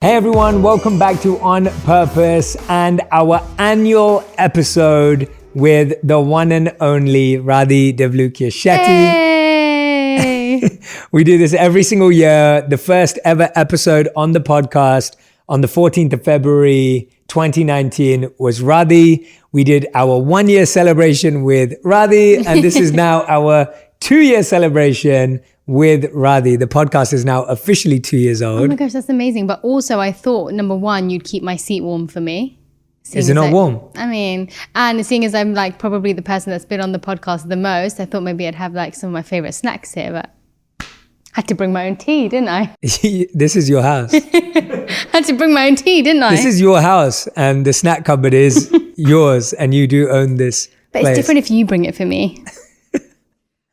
Hey everyone, welcome back to On Purpose and our annual episode with the one and only Radhi, Devlukia, Shetty. Hey. We do this every single year. The first ever episode on the podcast on the 14th of February 2019 was Radhi. We did our 1 year celebration with Radhi, and this is now our 2-year celebration with Radhi. The podcast is now officially 2 years old. Oh my gosh, that's amazing. But also I thought, number one, you'd keep my seat warm for me. Is it not warm? I mean, and seeing as I'm like probably the person that's been on the podcast the most, I thought maybe I'd have like some of my favorite snacks here, but I had to bring my own tea, didn't I? This is your house. Had to bring my own tea, didn't I? This is your house and the snack cupboard is yours and you do own this But place. it's different if you bring it for me.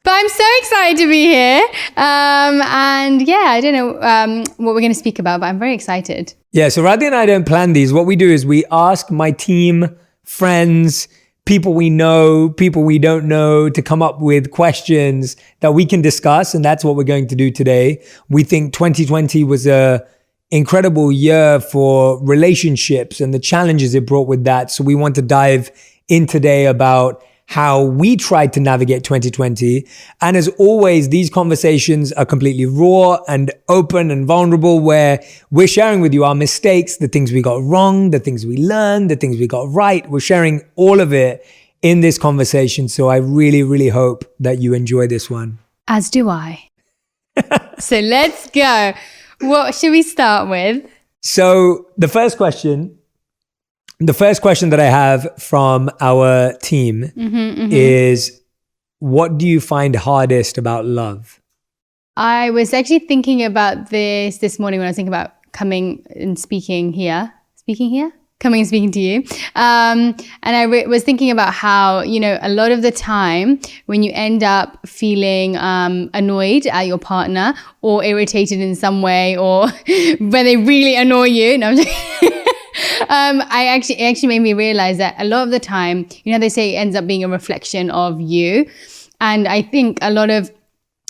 But I'm so excited to be here. And yeah, I don't know what we're going to speak about, but I'm very excited. Yeah, so Radhi and I don't plan these. What we do is we ask my team, friends, people we know, people we don't know to come up with questions that we can discuss. And that's what we're going to do today. We think 2020 was a incredible year for relationships and the challenges it brought with that. So we want to dive in today about how we tried to navigate 2020. And as always, these conversations are completely raw and open and vulnerable, where we're sharing with you our mistakes, the things we got wrong, the things we learned, the things we got right. We're sharing all of it in this conversation. So I really, really hope that you enjoy this one. As do I. So let's go. What should we start with? So the first question that I have from our team is, what do you find hardest about love? I was actually thinking about this morning when I was thinking about coming and speaking here. Coming and speaking to you. And I was thinking about how, you know, a lot of the time when you end up feeling annoyed at your partner or irritated in some way, or when they really annoy you, no, I'm just it actually made me realize that a lot of the time, you know, they say it ends up being a reflection of you. And I think a lot of,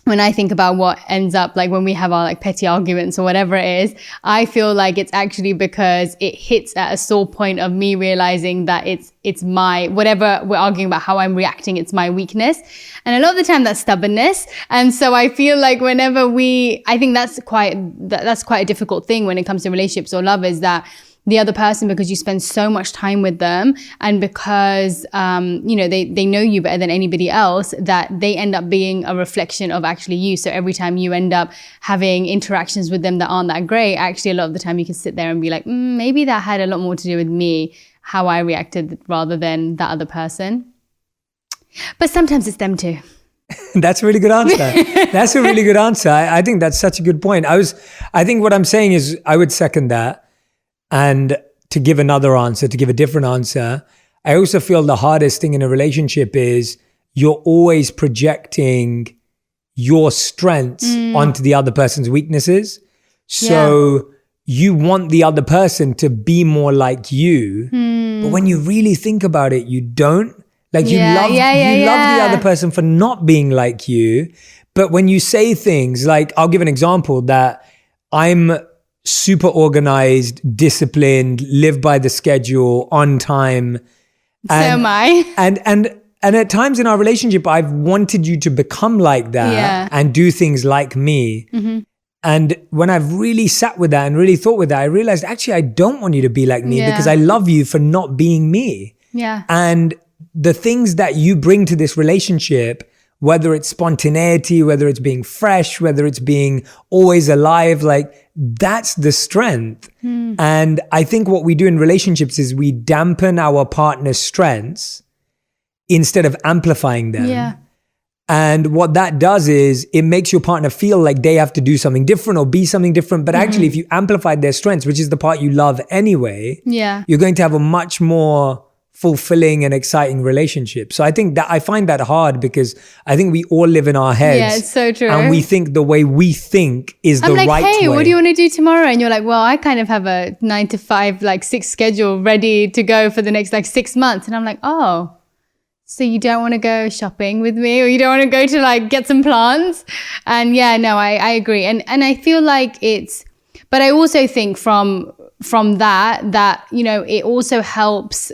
when I think about what ends up, like when we have our like petty arguments or whatever it is, I feel like it's actually because it hits at a sore point of me realizing that it's my, whatever we're arguing about, how I'm reacting, it's my weakness. And a lot of the time that's stubbornness. And so I feel like whenever I think that's quite a difficult thing when it comes to relationships or love, is that the other person, because you spend so much time with them and because, you know, they know you better than anybody else, that they end up being a reflection of actually you. So every time you end up having interactions with them that aren't that great, actually a lot of the time you can sit there and be like, maybe that had a lot more to do with me, how I reacted rather than that other person. But sometimes it's them too. That's a really good answer. That's a really good answer. I think that's such a good point. I think what I'm saying is I would second that. And to give another answer, to give a different answer, I also feel the hardest thing in a relationship is you're always projecting your strengths onto the other person's weaknesses. So you want the other person to be more like you, but when you really think about it, you don't. Like you love the other person for not being like you. But when you say things like, I'll give an example, that I'm super organized, disciplined, live by the schedule, on time. So am I. And at times in our relationship, I've wanted you to become like that and do things like me. Mm-hmm. And when I've really sat with that and really thought with that, I realized actually I don't want you to be like me because I love you for not being me. Yeah. And the things that you bring to this relationship, whether it's spontaneity, whether it's being fresh, whether it's being always alive, like that's the strength. And I think what we do in relationships is we dampen our partner's strengths instead of amplifying them. Yeah. And what that does is it makes your partner feel like they have to do something different or be something different. But actually, if you amplified their strengths, which is the part you love anyway, you're going to have a much more fulfilling and exciting relationship. So I think that I find that hard because I think we all live in our heads. Yeah, it's so true. And we think the way we think is the right way. I'm like, hey, what do you want to do tomorrow? And you're like, well, I kind of have a 9 to 5, like 6 schedule ready to go for the next like 6 months. And I'm like, oh, so you don't want to go shopping with me, or you don't want to go to like get some plants? And yeah, no, I agree. And I feel like it's, But I also think from that, you know, it also helps,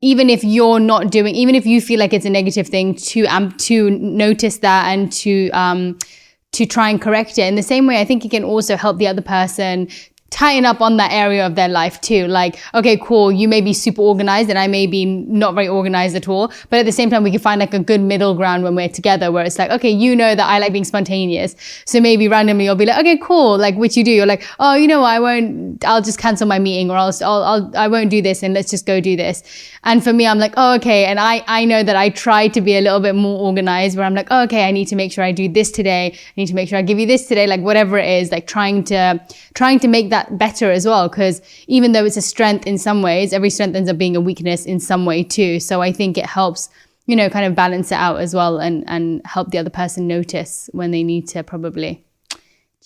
even if you're not doing, even if you feel like it's a negative thing, to notice that and to try and correct it. In the same way, I think it can also help the other person tighten up on that area of their life too. Like, okay, cool, you may be super organized and I may be not very organized at all, but at the same time we can find like a good middle ground when we're together, where it's like, okay, you know that I like being spontaneous, so maybe randomly you'll be like, okay, cool, like, which you do, you're like, oh, you know what, I'll just cancel my meeting, or I won't do this and let's just go do this. And for me, I'm like, oh, okay, and I know that I try to be a little bit more organized, where I'm like, oh, okay, I need to make sure I do this today, I need to make sure I give you this today, like whatever it is, like trying to make that better as well, because even though it's a strength in some ways, every strength ends up being a weakness in some way too. So I think it helps, you know, kind of balance it out as well, and help the other person notice when they need to probably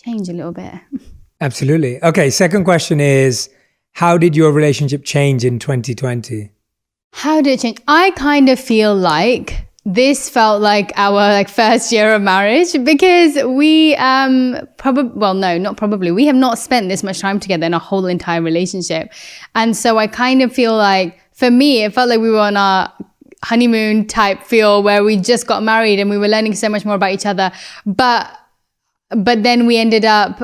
change a little bit. Absolutely. Okay, second question is, how did your relationship change in 2020? How did it change? I kind of feel like this felt like our first year of marriage, because we we have not spent this much time together in a whole entire relationship. And so I kind of feel like, for me, it felt like we were on our honeymoon type feel, where we just got married and we were learning so much more about each other. But then we ended up,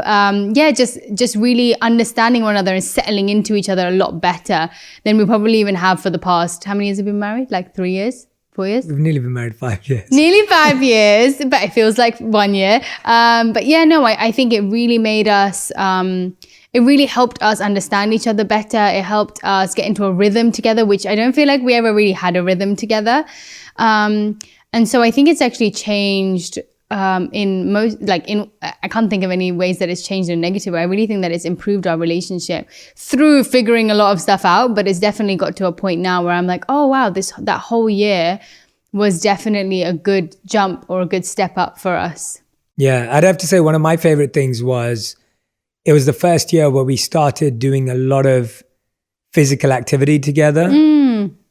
just really understanding one another and settling into each other a lot better than we probably even have for the past, how many years have we been married? Like 3 years? 4 years? We've nearly been married 5 years. Nearly 5 years, but it feels like 1 year. But yeah, no, I think it really made us, it really helped us understand each other better. It helped us get into a rhythm together, which I don't feel like we ever really had a rhythm together. And so I think it's actually changed I can't think of any ways that it's changed in a negative way. I really think that it's improved our relationship through figuring a lot of stuff out, but it's definitely got to a point now where I'm like, oh wow, that whole year was definitely a good jump or a good step up for us. Yeah, I'd have to say one of my favorite things was, it was the first year where we started doing a lot of physical activity together,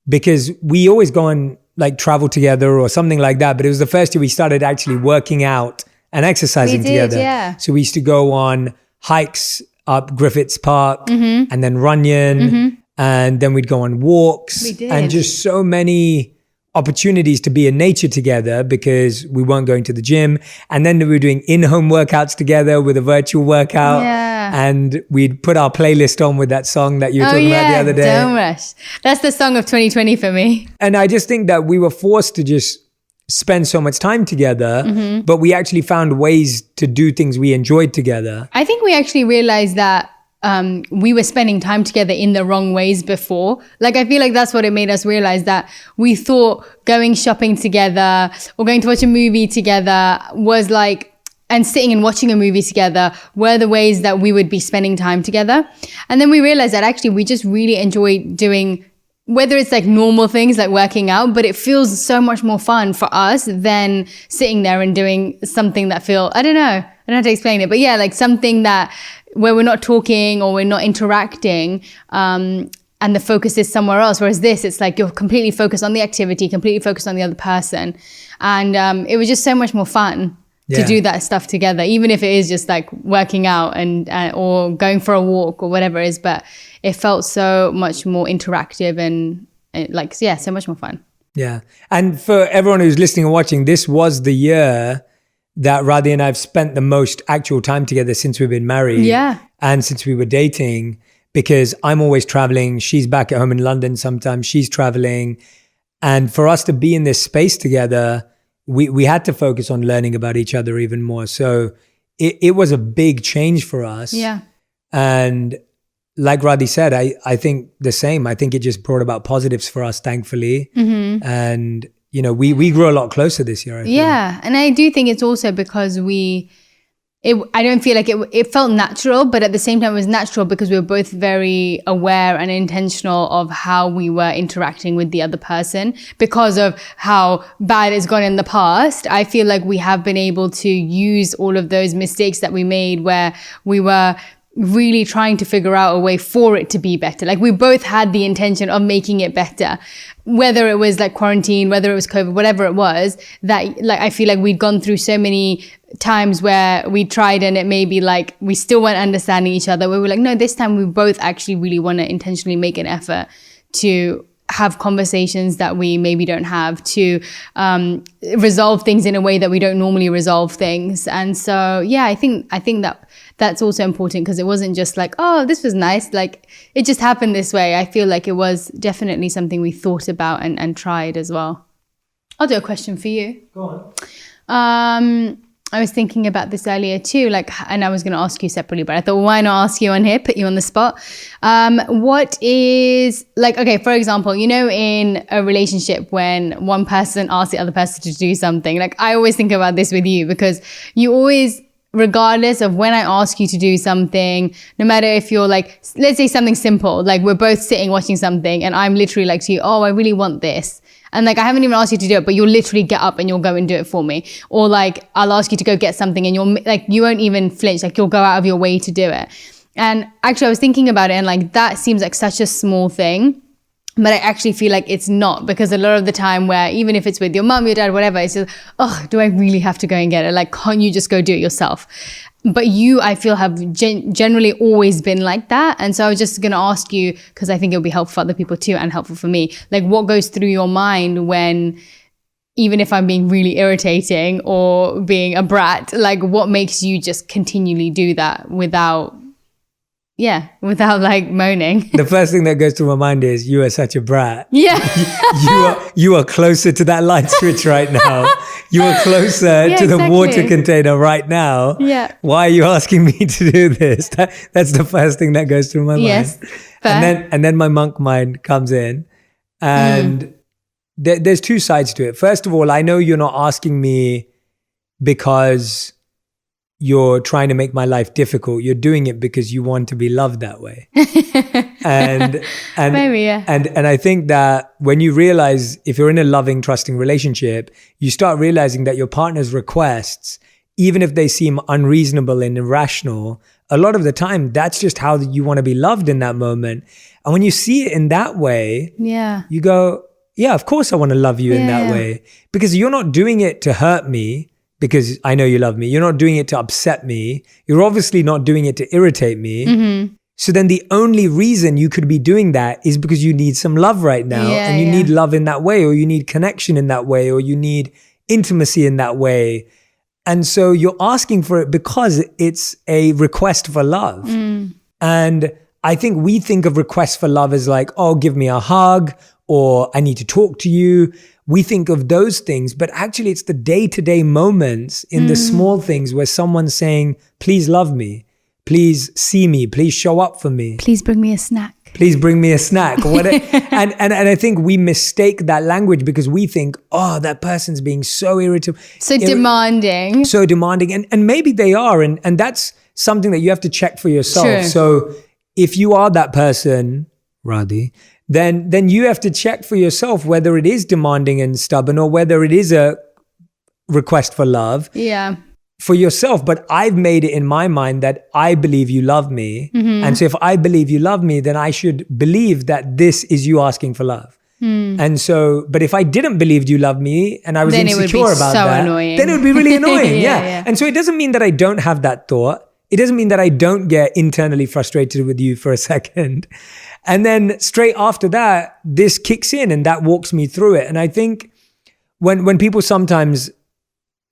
because we always go on like travel together or something like that. But it was the first year we started actually working out and exercising together. Yeah. So we used to go on hikes up Griffiths Park and then Runyon, and then we'd go on walks, and just so many opportunities to be in nature together, because we weren't going to the gym. And then we were doing in-home workouts together with a virtual workout. And we'd put our playlist on with that song that you were talking about the other day. Don't Rush. That's the song of 2020 for me. And I just think that we were forced to just spend so much time together, but we actually found ways to do things we enjoyed together. I think we actually realized that we were spending time together in the wrong ways before. Like, I feel like that's what it made us realize, that we thought going shopping together or going to watch a movie together was like, and sitting and watching a movie together were the ways that we would be spending time together. And then we realized that actually we just really enjoy doing, whether it's like normal things like working out, but it feels so much more fun for us than sitting there and doing something that I don't know how to explain it, but yeah, like something that where we're not talking or we're not interacting, and the focus is somewhere else. Whereas this, it's like you're completely focused on the activity, completely focused on the other person. And it was just so much more fun to do that stuff together, even if it is just like working out and or going for a walk or whatever it is. But it felt so much more interactive and so much more fun. Yeah. And for everyone who's listening and watching, this was the year that Radhi and I have spent the most actual time together since we've been married. Yeah. And since we were dating, because I'm always traveling. She's back at home in London sometimes. She's traveling. And for us to be in this space together, we had to focus on learning about each other even more. So it was a big change for us. Yeah. And like Radhi said, I think the same. I think it just brought about positives for us, thankfully. And you know, we grew a lot closer this year, I think. Yeah. And I do think it's also because I don't feel like it felt natural, but at the same time it was natural because we were both very aware and intentional of how we were interacting with the other person. Because of how bad it's gone in the past, I feel like we have been able to use all of those mistakes that we made where we were really trying to figure out a way for it to be better. Like we both had the intention of making it better, whether it was like quarantine, whether it was COVID, whatever it was, that like I feel like we'd gone through so many times where we tried and it may be like we still weren't understanding each other, where we're like, no, this time we both actually really want to intentionally make an effort to have conversations that we maybe don't have, to resolve things in a way that we don't normally resolve things. And so yeah, I think that that's also important, because it wasn't just like, oh, this was nice, like it just happened this way. I feel like it was definitely something we thought about and tried as well. I'll do a question for you. Go on. I was thinking about this earlier too, like, and I was going to ask you separately, but I thought, why not ask you on here, put you on the spot. What is like, okay, for example, you know, in a relationship when one person asks the other person to do something, like I always think about this with you, because you always, regardless of when I ask you to do something, no matter if you're like, let's say something simple, like we're both sitting watching something and I'm literally like to you, oh, I really want this. And like, I haven't even asked you to do it, but you'll literally get up and you'll go and do it for me. Or like, I'll ask you to go get something and you'll like, you won't even flinch, like you'll go out of your way to do it. And actually I was thinking about it, and like, that seems like such a small thing, but I actually feel like it's not, because a lot of the time where, even if it's with your mum, your dad, whatever, it's just, oh, do I really have to go and get it? Like, can't you just go do it yourself? But you, I feel, have generally always been like that. And so I was just going to ask you, because I think it'll be helpful for other people too, and helpful for me, like what goes through your mind when, even if I'm being really irritating or being a brat, like what makes you just continually do that without like moaning? The first thing that goes through my mind is, you are such a brat. Yeah. you are closer to that light switch right now. You are closer to the water container right now. Yeah. Why are you asking me to do this? That's the first thing that goes through my mind. Yes. And then my monk mind comes in, and there's two sides to it. First of all, I know you're not asking me because you're trying to make my life difficult. You're doing it because you want to be loved that way. and Maybe, yeah. And I think that when you realize, if you're in a loving, trusting relationship, you start realizing that your partner's requests, even if they seem unreasonable and irrational, a lot of the time, that's just how you want to be loved in that moment. And when you see it in that way, you go, yeah, of course I want to love you in that way, because you're not doing it to hurt me, because I know you love me. You're not doing it to upset me. You're obviously not doing it to irritate me. Mm-hmm. So then the only reason you could be doing that is because you need some love right now, and you need love in that way, or you need connection in that way, or you need intimacy in that way. And so you're asking for it because it's a request for love. And I think we think of requests for love as like, oh, give me a hug, or I need to talk to you. We think of those things, but actually it's the day-to-day moments in the small things where someone's saying, please love me, please see me, please show up for me. Please bring me a snack. Please bring me a snack. And I think we mistake that language because we think, oh, that person's being so irritable. So demanding. So demanding. And maybe they are. And that's something that you have to check for yourself. True. So if you are that person, Radhi, then you have to check for yourself whether it is demanding and stubborn, or whether it is a request for love. Yeah. For yourself. But I've made it in my mind that I believe you love me. Mm-hmm. And so if I believe you love me, then I should believe that this is you asking for love. And so, but if I didn't believe you love me and I was insecure about that, then it would be really annoying. yeah. And so it doesn't mean that I don't have that thought. It doesn't mean that I don't get internally frustrated with you for a second. And then straight after that, this kicks in and that walks me through it. And I think when people sometimes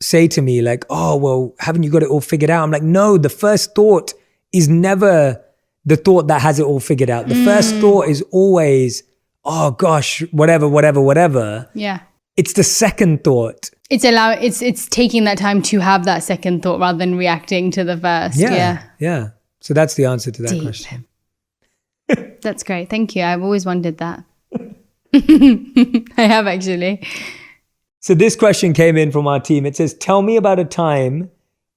say to me like, oh, well, haven't you got it all figured out? I'm like, no, the first thought is never the thought that has it all figured out. The first thought is always, oh gosh, whatever. Yeah. It's the second thought. It's taking that time to have that second thought rather than reacting to the first. Yeah. So that's the answer to that Deep. question. That's great. Thank you. I've always wondered that. I have actually. So this question came in from our team. It says, tell me about a time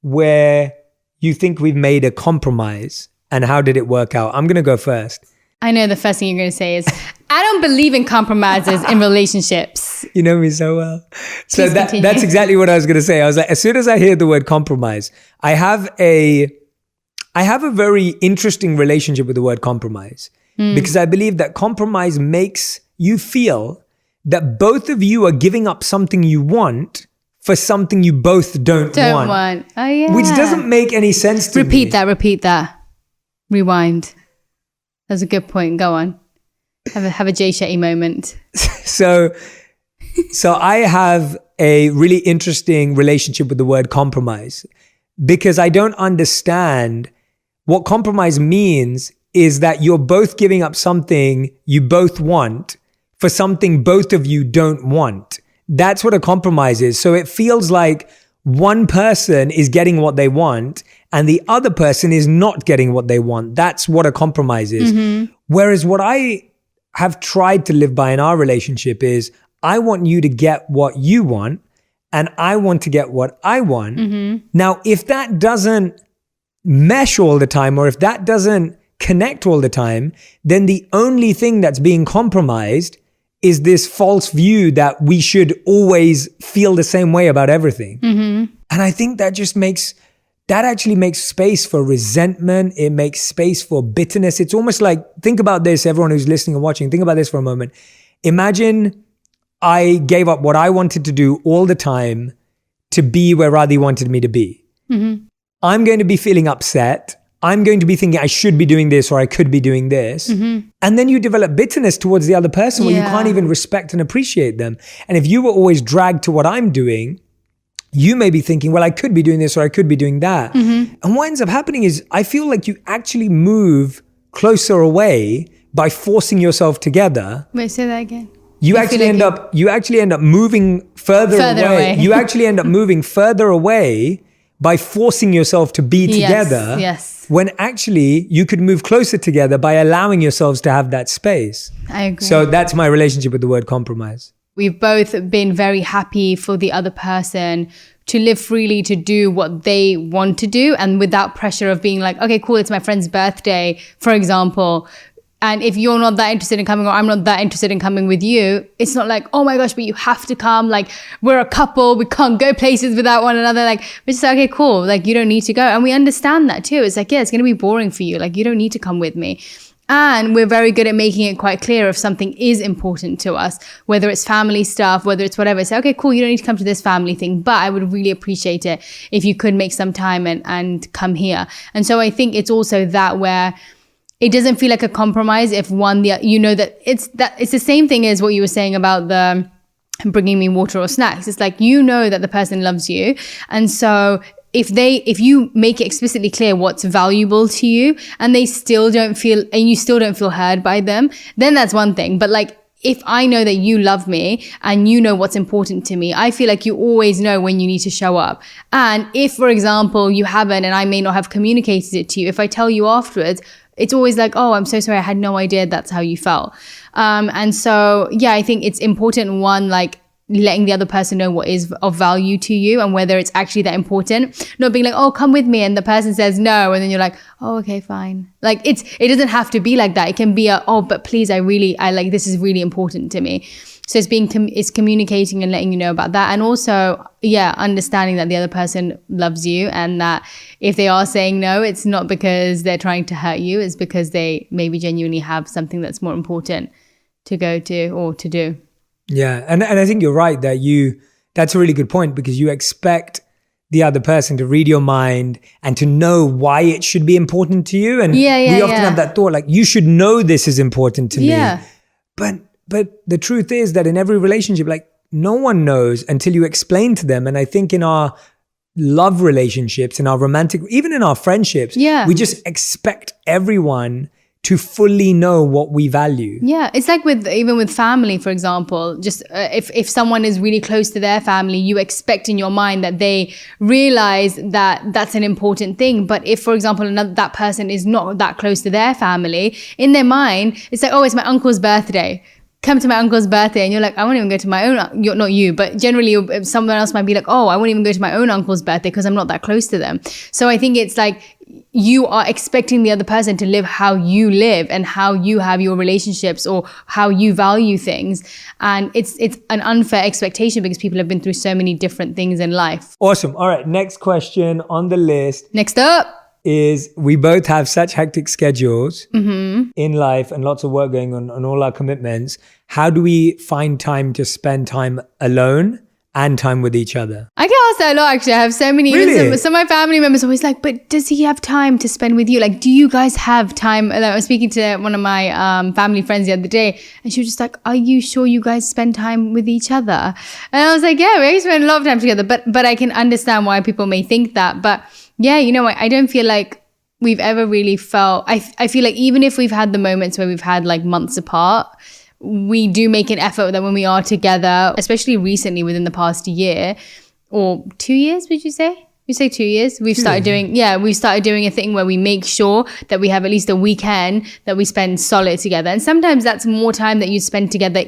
where you think we've made a compromise and how did it work out? I'm going to go first. I know the first thing you're going to say is, I don't believe in compromises in relationships. You know me so well. So that's exactly what I was going to say. I was like, as soon as I hear the word compromise, I have a very interesting relationship with the word compromise because I believe that compromise makes you feel that both of you are giving up something you want for something you both don't want. Oh, yeah. Which doesn't make any sense to me. Repeat that. Rewind. That's a good point. Go on. Have a Jay Shetty moment. So I have a really interesting relationship with the word compromise, because I don't understand what compromise means is that you're both giving up something you both want for something both of you don't want. That's what a compromise is. So it feels like one person is getting what they want and the other person is not getting what they want. That's what a compromise is. Mm-hmm. Whereas what I have tried to live by in our relationship is I want you to get what you want and I want to get what I want. Mm-hmm. Now, if that doesn't mesh all the time, or if that doesn't connect all the time, then the only thing that's being compromised is this false view that we should always feel the same way about everything. Mm-hmm. And I think that actually makes space for resentment. It makes space for bitterness. It's almost like, think about this, everyone who's listening and watching, think about this for a moment. Imagine I gave up what I wanted to do all the time to be where Radhi wanted me to be. Mm-hmm. I'm going to be feeling upset. I'm going to be thinking I should be doing this or I could be doing this. Mm-hmm. And then you develop bitterness towards the other person where you can't even respect and appreciate them. And if you were always dragged to what I'm doing, you may be thinking, well, I could be doing this or I could be doing that. Mm-hmm. And what ends up happening is I feel like you actually move closer away by forcing yourself together. Wait, say that again. You actually end up moving further away. You actually end up moving further away by forcing yourself to be together. Yes. When actually you could move closer together by allowing yourselves to have that space. I agree. So that's my relationship with the word compromise. We've both been very happy for the other person to live freely, to do what they want to do, and without pressure of being like, okay, cool, it's my friend's birthday, for example. And if you're not that interested in coming, or I'm not that interested in coming with you, it's not like, oh my gosh, but you have to come. Like, we're a couple, we can't go places without one another. Like, we're just like, okay, cool. Like, you don't need to go. And we understand that too. It's like, yeah, it's going to be boring for you. Like, you don't need to come with me. And we're very good at making it quite clear if something is important to us, whether it's family stuff, whether it's whatever. Say, okay, cool, you don't need to come to this family thing, but I would really appreciate it if you could make some time and come here. And so I think it's also that where it doesn't feel like a compromise if you know that it's the same thing as what you were saying about the bringing me water or snacks. It's like, you know that the person loves you. And so if you make it explicitly clear what's valuable to you and you still don't feel heard by them, then that's one thing. But like, if I know that you love me and you know what's important to me, I feel like you always know when you need to show up. And if, for example, you haven't, and I may not have communicated it to you, if I tell you afterwards, it's always like, oh, I'm so sorry, I had no idea that's how you felt. And so, yeah, I think it's important, one, like letting the other person know what is of value to you and whether it's actually that important. Not being like, oh, come with me, and the person says no, and then you're like, oh, okay, fine. Like, it doesn't have to be like that. It can be oh, but please, I like, this is really important to me. So it's communicating and letting you know about that. And also, yeah, understanding that the other person loves you, and that if they are saying no, it's not because they're trying to hurt you. It's because they maybe genuinely have something that's more important to go to or to do. Yeah. And I think you're right that's a really good point, because you expect the other person to read your mind and to know why it should be important to you. And we often have that thought, like, you should know this is important to me. But the truth is that in every relationship, like, no one knows until you explain to them. And I think in our love relationships, in our romantic, even in our friendships, we just expect everyone to fully know what we value. Yeah, it's like even with family, for example, just if someone is really close to their family, you expect in your mind that they realize that that's an important thing. But if, for example, that person is not that close to their family, in their mind, it's like, oh, it's my uncle's birthday. Come to my uncle's birthday, and you're like, I won't even go to my own, not you, but generally someone else might be like, oh, I won't even go to my own uncle's birthday because I'm not that close to them. So I think it's like, you are expecting the other person to live how you live and how you have your relationships or how you value things. And it's an unfair expectation because people have been through so many different things in life. Awesome. All right. Next question on the list. Next up. is we both have such hectic schedules in life and lots of work going on all our commitments. How do we find time to spend time alone and time with each other? I get asked that a lot, actually. I have so many, Really? some of my family members are always like, but does he have time to spend with you? Like, do you guys have time? Like, I was speaking to one of my family friends the other day, and she was just like, are you sure you guys spend time with each other? And I was like, yeah, we actually spend a lot of time together, but I can understand why people may think that. But yeah, you know, I don't feel like we've ever really felt, I feel like even if we've had the moments where we've had like months apart, we do make an effort that when we are together, especially recently within the past year or 2 years, would you say? You say 2 years? We've started doing a thing where we make sure that we have at least a weekend that we spend solid together. And sometimes that's more time that you spend together,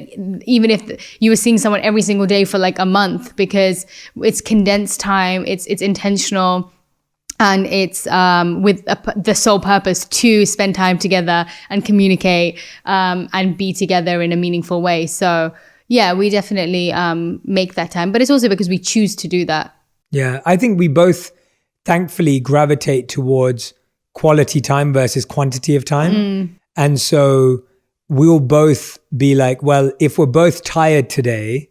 even if you were seeing someone every single day for like a month, because it's condensed time, it's intentional. And it's with the sole purpose to spend time together and communicate and be together in a meaningful way. So yeah, we definitely make that time. But it's also because we choose to do that. Yeah, I think we both thankfully gravitate towards quality time versus quantity of time. And so we'll both be like, well, if we're both tired today,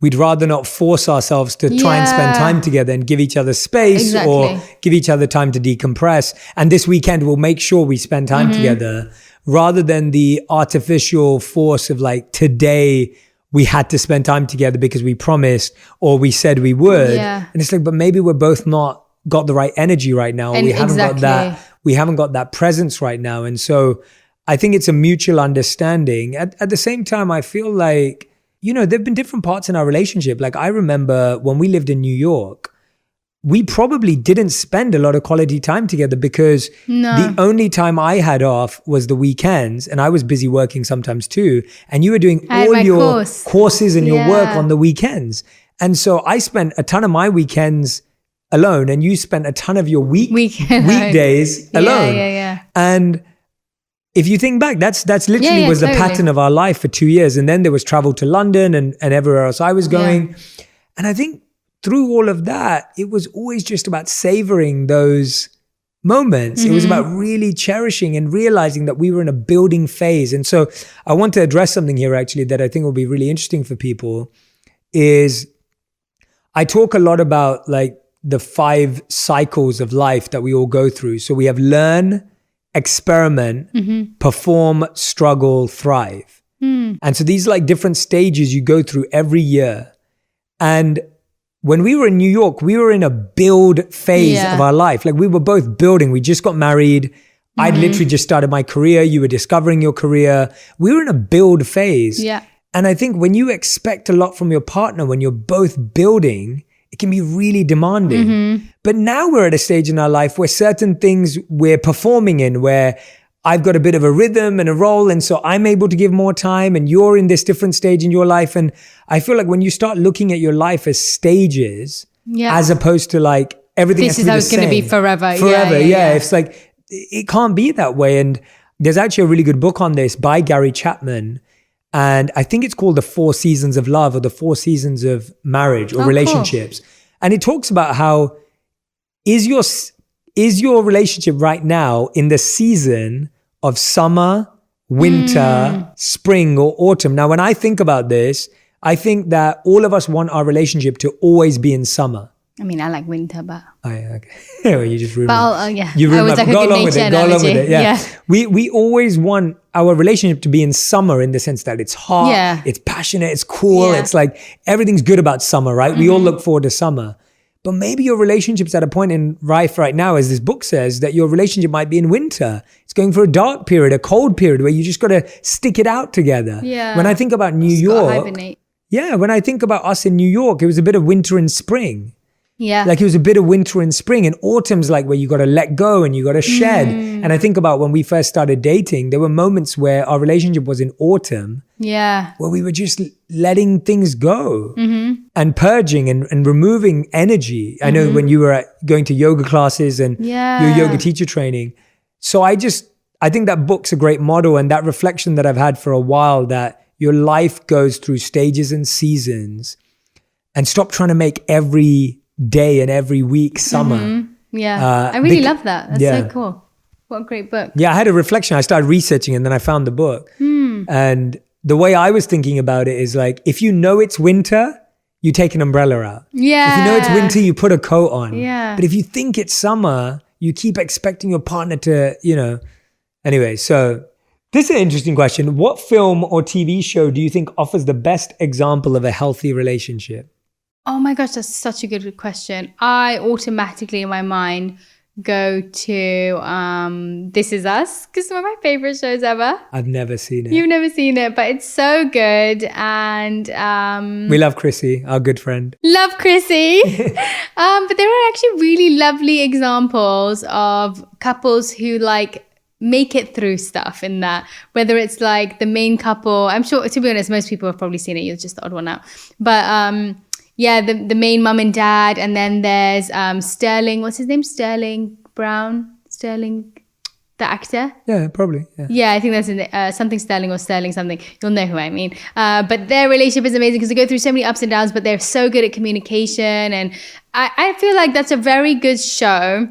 we'd rather not force ourselves to try and spend time together and give each other space or give each other time to decompress. And this weekend, we'll make sure we spend time together rather than the artificial force of like, today we had to spend time together because we promised or we said we would. And it's like, but maybe we're both not got the right energy right now. And we haven't got that presence right now. And so I think it's a mutual understanding. At the same time, I feel like, you know, there've been different parts in our relationship. Like I remember when we lived in New York, we probably didn't spend a lot of quality time together because the only time I had off was the weekends, and I was busy working sometimes too. And you were doing all your courses and your work on the weekends. And so I spent a ton of my weekends alone, and you spent a ton of your weekdays alone. And if you think back, that's literally was the pattern of our life for 2 years. And then there was travel to London and everywhere else I was going. And I think through all of that, it was always just about savoring those moments. It was about really cherishing and realizing that we were in a building phase. And so I want to address something here actually that I think will be really interesting for people is I talk a lot about like the 5 cycles of life that we all go through. So we have learn, experiment, perform, struggle, thrive. And so these are like different stages you go through every year. And when we were in New York, we were in a build phase of our life. Like we were both building. We just got married. I'd literally just started my career. You were discovering your career. We were in a build phase. And I think when you expect a lot from your partner, when you're both building, it can be really demanding. But now we're at a stage in our life where certain things we're performing in, where I've got a bit of a rhythm and a role. And so I'm able to give more time and you're in this different stage in your life. And I feel like when you start looking at your life as stages, as opposed to like everything this is how it's going to be forever. It's like, it can't be that way. And there's actually a really good book on this by Gary Chapman. And I think it's called The 4 Seasons of Love or The 4 Seasons of Marriage or Relationships. Cool. And it talks about how is your relationship right now in the season of summer, winter, spring, or autumn? Now, when I think about this, I think that all of us want our relationship to always be in summer. I mean, I like winter, but... Oh, yeah, okay. Well, you just ruined it. You ruined it. Go along with it. Yeah. We always want our relationship to be in summer in the sense that it's hot, it's passionate, it's cool. It's like everything's good about summer, right? We all look forward to summer. But maybe your relationship's at a point in life right now, as this book says, that your relationship might be in winter. It's going for a dark period, a cold period where you just got to stick it out together. When I think about New York, when I think about us in New York, it was a bit of winter and spring. Like it was a bit of winter and spring, and autumn's like where you got to let go and you got to shed. And I think about when we first started dating, there were moments where our relationship was in autumn, where we were just letting things go and purging and removing energy. I know when you were going to yoga classes and your yoga teacher training. So I think that book's a great model, and that reflection that I've had for a while, that your life goes through stages and seasons, and stop trying to make every day and every week summer. Yeah. I really love that. That's so cool. What a great book. Yeah, I had a reflection. I started researching and then I found the book. And the way I was thinking about it is like, if you know it's winter, you take an umbrella out. Yeah. If you know it's winter, you put a coat on. Yeah. But if you think it's summer, you keep expecting your partner to, Anyway, so this is an interesting question. What film or TV show do you think offers the best example of a healthy relationship? Oh my gosh, that's such a good question. I automatically in my mind go to This Is Us, because it's one of my favorite shows ever. I've never seen it. You've never seen it, but it's so good. And we love Chrissy, our good friend. Love Chrissy. But there are actually really lovely examples of couples who like make it through stuff in that, whether it's like the main couple. I'm sure, to be honest, most people have probably seen it. You're just the odd one out. But yeah, the main mum and dad, and then there's Sterling. What's his name? Sterling Brown. Sterling, the actor. Yeah, probably. Yeah, I think that's in something Sterling or Sterling something. You'll know who I mean. But their relationship is amazing because they go through so many ups and downs, but they're so good at communication, and I feel like that's a very good show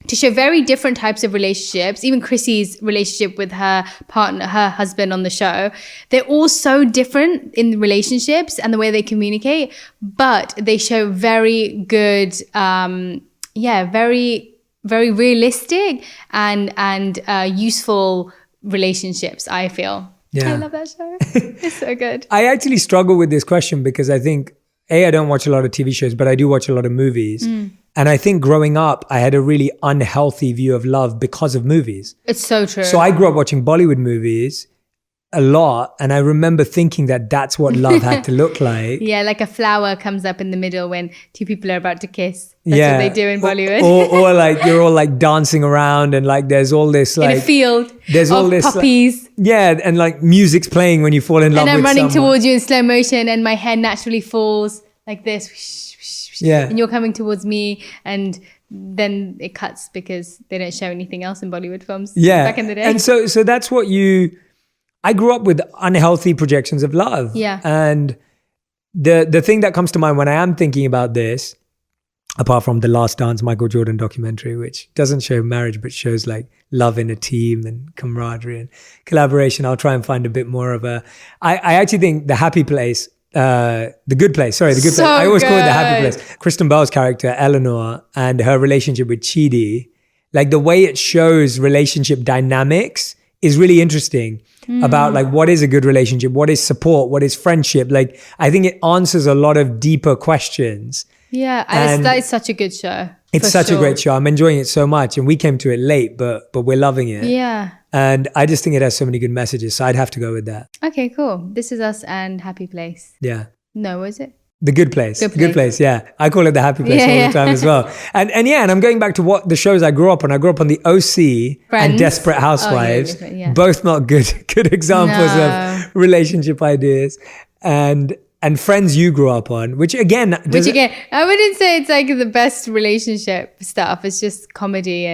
to show very different types of relationships. Even Chrissy's relationship with her partner, her husband on the show, they're all so different in relationships and the way they communicate, but they show very good, very, very realistic and useful relationships, I feel. Yeah. I love that show. It's so good. I actually struggle with this question because I think, I don't watch a lot of TV shows, but I do watch a lot of movies. And I think growing up, I had a really unhealthy view of love because of movies. It's so true. So I grew up watching Bollywood movies a lot. And I remember thinking that that's what love had to look like. Yeah, like a flower comes up in the middle when two people are about to kiss. That's what they do in Bollywood. Or like you're all like dancing around and like there's all this like... in a field there's all this puppies. Like, and like music's playing when you fall in love with someone. And I'm running towards you in slow motion and my hair naturally falls like this. Yeah. And you're coming towards me, and then it cuts because they don't show anything else in Bollywood films back in the day. And so that's what I grew up with unhealthy projections of love. Yeah. And the thing that comes to mind when I am thinking about this, apart from the Last Dance Michael Jordan documentary, which doesn't show marriage, but shows like love in a team and camaraderie and collaboration, I'll try and find a bit more of I actually think The Happy Place, The Good Place. Sorry, The Good Place. I always call it The Happy Place. Kristen Bell's character, Eleanor, and her relationship with Chidi, like the way it shows relationship dynamics is really interesting about like what is a good relationship, what is support, what is friendship. Like I think it answers a lot of deeper questions. Yeah, and that is such a good show. It's such a great show. I'm enjoying it so much, and we came to it late, but we're loving it. Yeah. And I just think it has so many good messages, so I'd have to go with that. Okay, cool. This Is Us and Happy Place. Yeah. No, was it? The Good Place. The Good Place, yeah. I call it The Happy Place all the time as well. And I'm going back to what the shows I grew up on. I grew up on The OC and Desperate Housewives. Both not good examples of relationship ideas. And Friends you grew up on, which again, I wouldn't say it's like the best relationship stuff. It's just comedy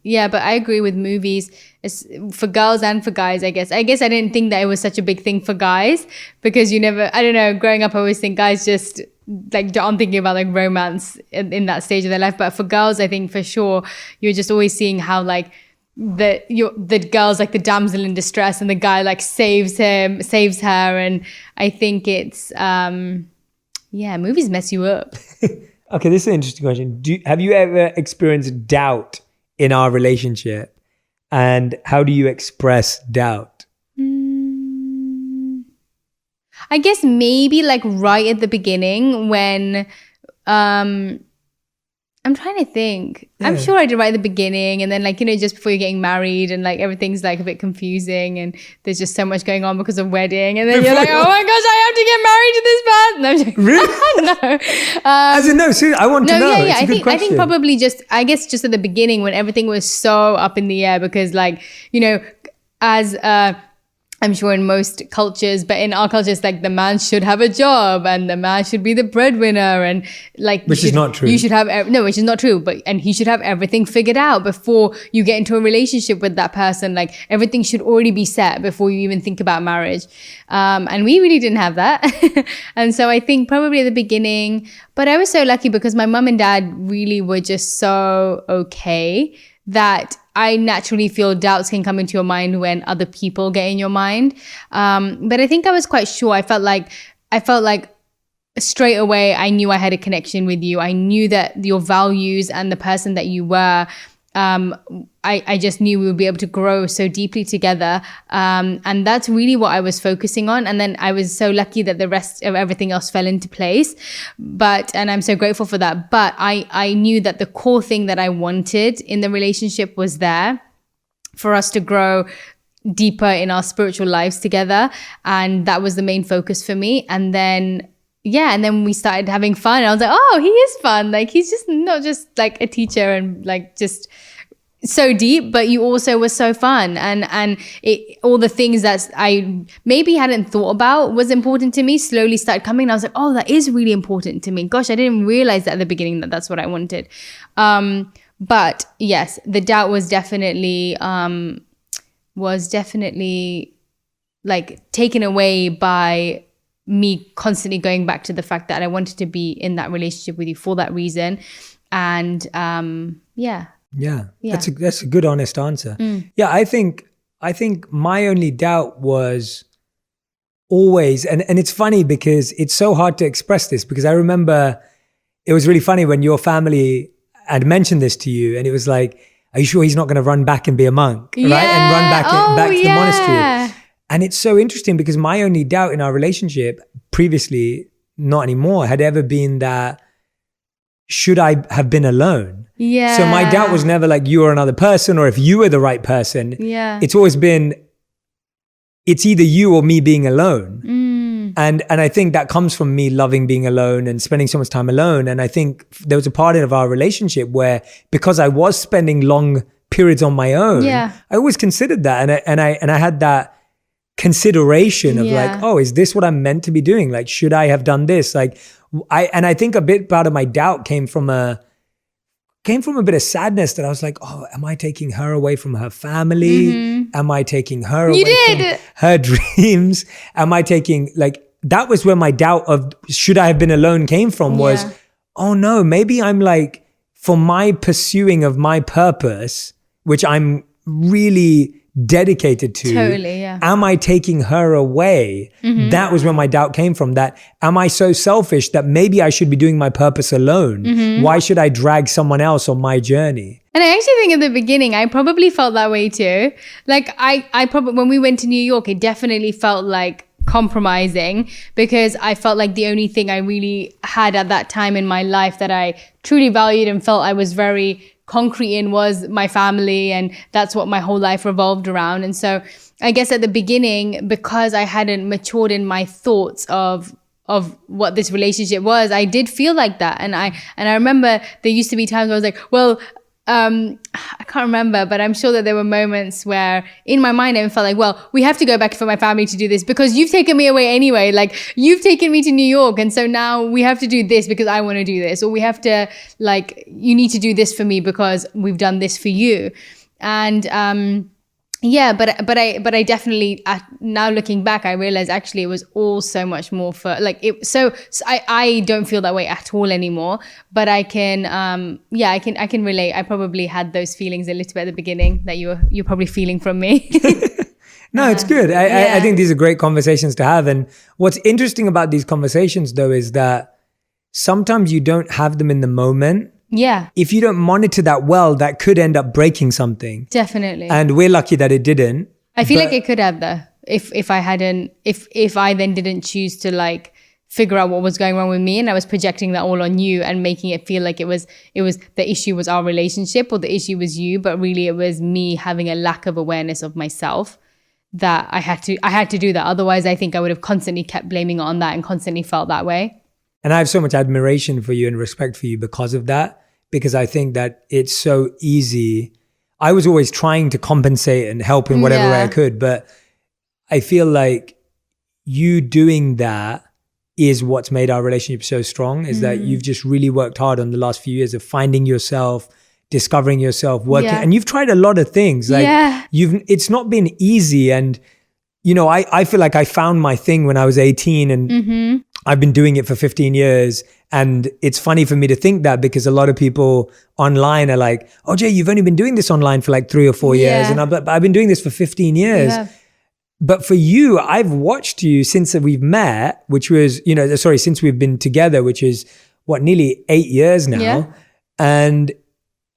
but I agree with movies. It's for girls and for guys, I guess. I didn't think that it was such a big thing for guys because growing up, I always think guys just like aren't thinking about like romance in that stage of their life. But for girls, I think for sure, you're just always seeing how like the girl's like the damsel in distress and the guy like saves her, and I think it's movies mess you up. Okay, this is an interesting question. Have you ever experienced doubt in our relationship, and how do you express doubt? I guess maybe like right at the beginning when I'm trying to think. Yeah. I'm sure I did right at the beginning, and then like, just before you're getting married and like everything's like a bit confusing and there's just so much going on because of wedding, and then you're like, oh my gosh, I have to get married to this man. No. As in, no, seriously, I want to know. Yeah. I think probably just at the beginning when everything was so up in the air because like, as I'm sure in most cultures, but in our culture, it's like the man should have a job and the man should be the breadwinner, and like which is not true. You should have which is not true. And he should have everything figured out before you get into a relationship with that person. Like everything should already be set before you even think about marriage. And we really didn't have that, and so I think probably at the beginning. But I was so lucky because my mum and dad really were just so okay that I naturally feel doubts can come into your mind when other people get in your mind. But I think I was quite sure. I felt like straight away, I knew I had a connection with you. I knew that your values and the person that you were, I just knew we would be able to grow so deeply together. And that's really what I was focusing on. And then I was so lucky that the rest of everything else fell into place. And I'm so grateful for that. But I knew that the core thing that I wanted in the relationship was there for us to grow deeper in our spiritual lives together. And that was the main focus for me. And then we started having fun. I was like, oh, he is fun. Like, he's just not just like a teacher and like just so deep, but you also were so fun. And all the things that I maybe hadn't thought about was important to me slowly started coming. And I was like, oh, that is really important to me. Gosh, I didn't realize that at the beginning that that's what I wanted. But yes, the doubt was definitely like taken away by me constantly going back to the fact that I wanted to be in that relationship with you for that reason. And that's a good honest answer. Yeah, I think my only doubt was always, and it's funny because it's so hard to express this, because I remember it was really funny when your family had mentioned this to you, and it was like, are you sure he's not going to run back and be a monk, right? And run back to the monastery. And it's so interesting because my only doubt in our relationship previously, not anymore, had ever been that, should I have been alone? Yeah. So my doubt was never like you or another person, or if you were the right person. Yeah. It's always been, it's either you or me being alone. And I think that comes from me loving being alone and spending so much time alone. And I think there was a part of our relationship where, because I was spending long periods on my own, I always considered that. And I had that consideration of like, oh, is this what I'm meant to be doing? Like, should I have done this? Like, I think a bit part of my doubt came from a bit of sadness that I was like, oh, am I taking her away from her family? Am I taking her away from her dreams? Am I taking, like, that was where my doubt of should I have been alone came from, was, oh no, maybe I'm like, for my pursuing of my purpose, which I'm really dedicated to, am I taking her away? That was where my doubt came from, that am I so selfish that maybe I should be doing my purpose alone? Why should I drag someone else on my journey? And I actually think at the beginning, I probably felt that way too. Like I probably, when we went to New York, it definitely felt like compromising, because I felt like the only thing I really had at that time in my life that I truly valued and felt I was very concrete in was my family, and that's what my whole life revolved around. And so I guess at the beginning, because I hadn't matured in my thoughts of what this relationship was, I did feel like that. And I remember there used to be times where I was like, well, I can't remember, but I'm sure that there were moments where in my mind I felt like, well, we have to go back for my family to do this because you've taken me away anyway. Like, you've taken me to New York, and so now we have to do this because I want to do this, or we have to, like, you need to do this for me because we've done this for you. And but I definitely, now looking back, I realized actually it was all so much more for like it. So I don't feel that way at all anymore. But I can I can relate. I probably had those feelings a little bit at the beginning that you're probably feeling from me. No, it's good. I think these are great conversations to have. And what's interesting about these conversations though is that sometimes you don't have them in the moment. Yeah. If you don't monitor that well, that could end up breaking something. Definitely. And we're lucky that it didn't. I feel like it could have though. If I then didn't choose to like figure out what was going wrong with me, and I was projecting that all on you and making it feel like it was the issue was our relationship, or the issue was you, but really it was me having a lack of awareness of myself, that I had to do that. Otherwise, I think I would have constantly kept blaming it on that and constantly felt that way. And I have so much admiration for you and respect for you because of that, because I think that it's so easy. I was always trying to compensate and help in whatever way I could, but I feel like you doing that is what's made our relationship so strong, is that you've just really worked hard on the last few years of finding yourself, discovering yourself, working. And you've tried a lot of things. Like it's not been easy. And, you know, I feel like I found my thing when I was 18 and I've been doing it for 15 years. And it's funny for me to think that, because a lot of people online are like, oh, Jay, you've only been doing this online for like 3 or 4 years. And I've been doing this for 15 years. But for you, I've watched you since we've met, which was, you know, since we've been together, which is nearly 8 years now. And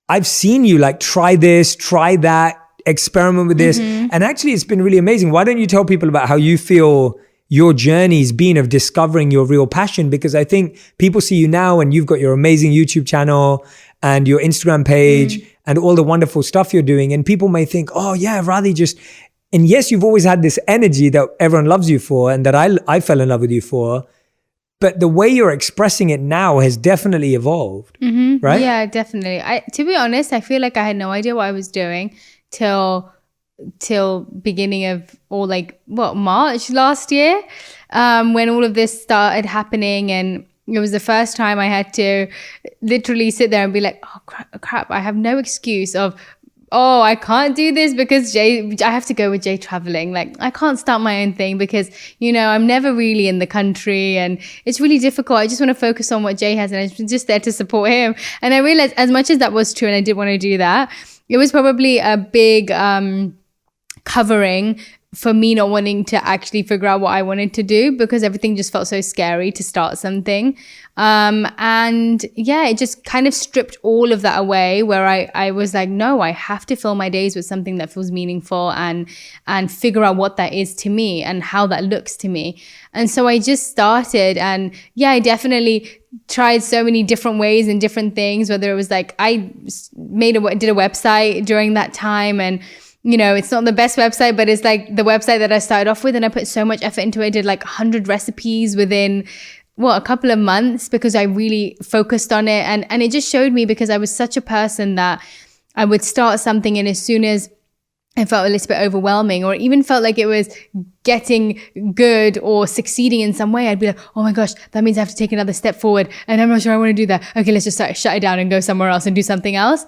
I've seen you like try this, try that, experiment with this. And actually it's been really amazing. Why don't you tell people about how you feel your journey's been of discovering your real passion? Because I think people see you now and you've got your amazing YouTube channel and your Instagram page and all the wonderful stuff you're doing. And people may think, oh yeah, Radhi just... And yes, you've always had this energy that everyone loves you for and that I fell in love with you for. But the way you're expressing it now has definitely evolved, right? Yeah, definitely. To be honest, I feel like I had no idea what I was doing till beginning of, or like, March last year, when all of this started happening. And it was the first time I had to literally sit there and be like, oh, crap, I have no excuse of... oh, I can't do this because I have to go with Jay traveling. Like, I can't start my own thing because, you know, I'm never really in the country and it's really difficult. I just want to focus on what Jay has and I'm just there to support him. And I realized, as much as that was true and I did want to do that, it was probably a big covering for me not wanting to actually figure out what I wanted to do, because everything just felt so scary to start something. And yeah, it just kind of stripped all of that away, where I was like, no, I have to fill my days with something that feels meaningful and figure out what that is to me and how that looks to me. And so I just started, and yeah, I definitely tried so many different ways and different things, whether it was like, I did a website during that time, and you know, it's not the best website, but it's like the website that I started off with, and I put so much effort into it. I did like 100 recipes within a couple of months, because I really focused on it. And it just showed me, because I was such a person that I would start something, and as soon as it felt a little bit overwhelming, or even felt like it was getting good or succeeding in some way, I'd be like, oh my gosh, that means I have to take another step forward, and I'm not sure I want to do that. Okay, let's just shut it down and go somewhere else and do something else.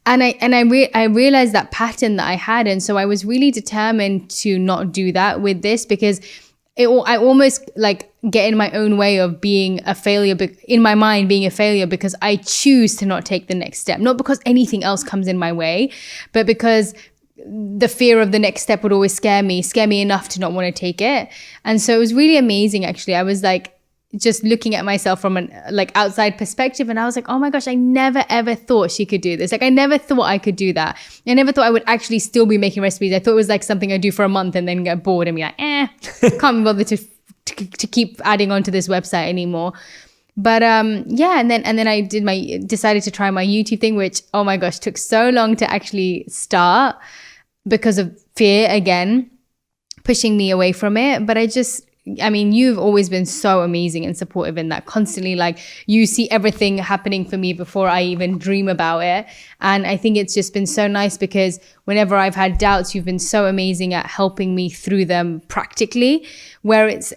And I realized that pattern that I had. And so I was really determined to not do that with this, because I almost like get in my own way of being a failure, in my mind being a failure, because I choose to not take the next step, not because anything else comes in my way, but because the fear of the next step would always scare me enough to not want to take it. And so it was really amazing, actually. I was like, just looking at myself from an like outside perspective, and I was like, oh my gosh, I never ever thought she could do this. Like, I never thought I could do that. I never thought I would actually still be making recipes. I thought it was like something I do for a month and then get bored and be like, can't be bothered to keep adding on to this website anymore. But yeah, and then I decided to try my YouTube thing, which, oh my gosh, took so long to actually start because of fear again pushing me away from it. But I mean, you've always been so amazing and supportive in that, constantly. Like, you see everything happening for me before I even dream about it. And I think it's just been so nice, because whenever I've had doubts, you've been so amazing at helping me through them practically, where it's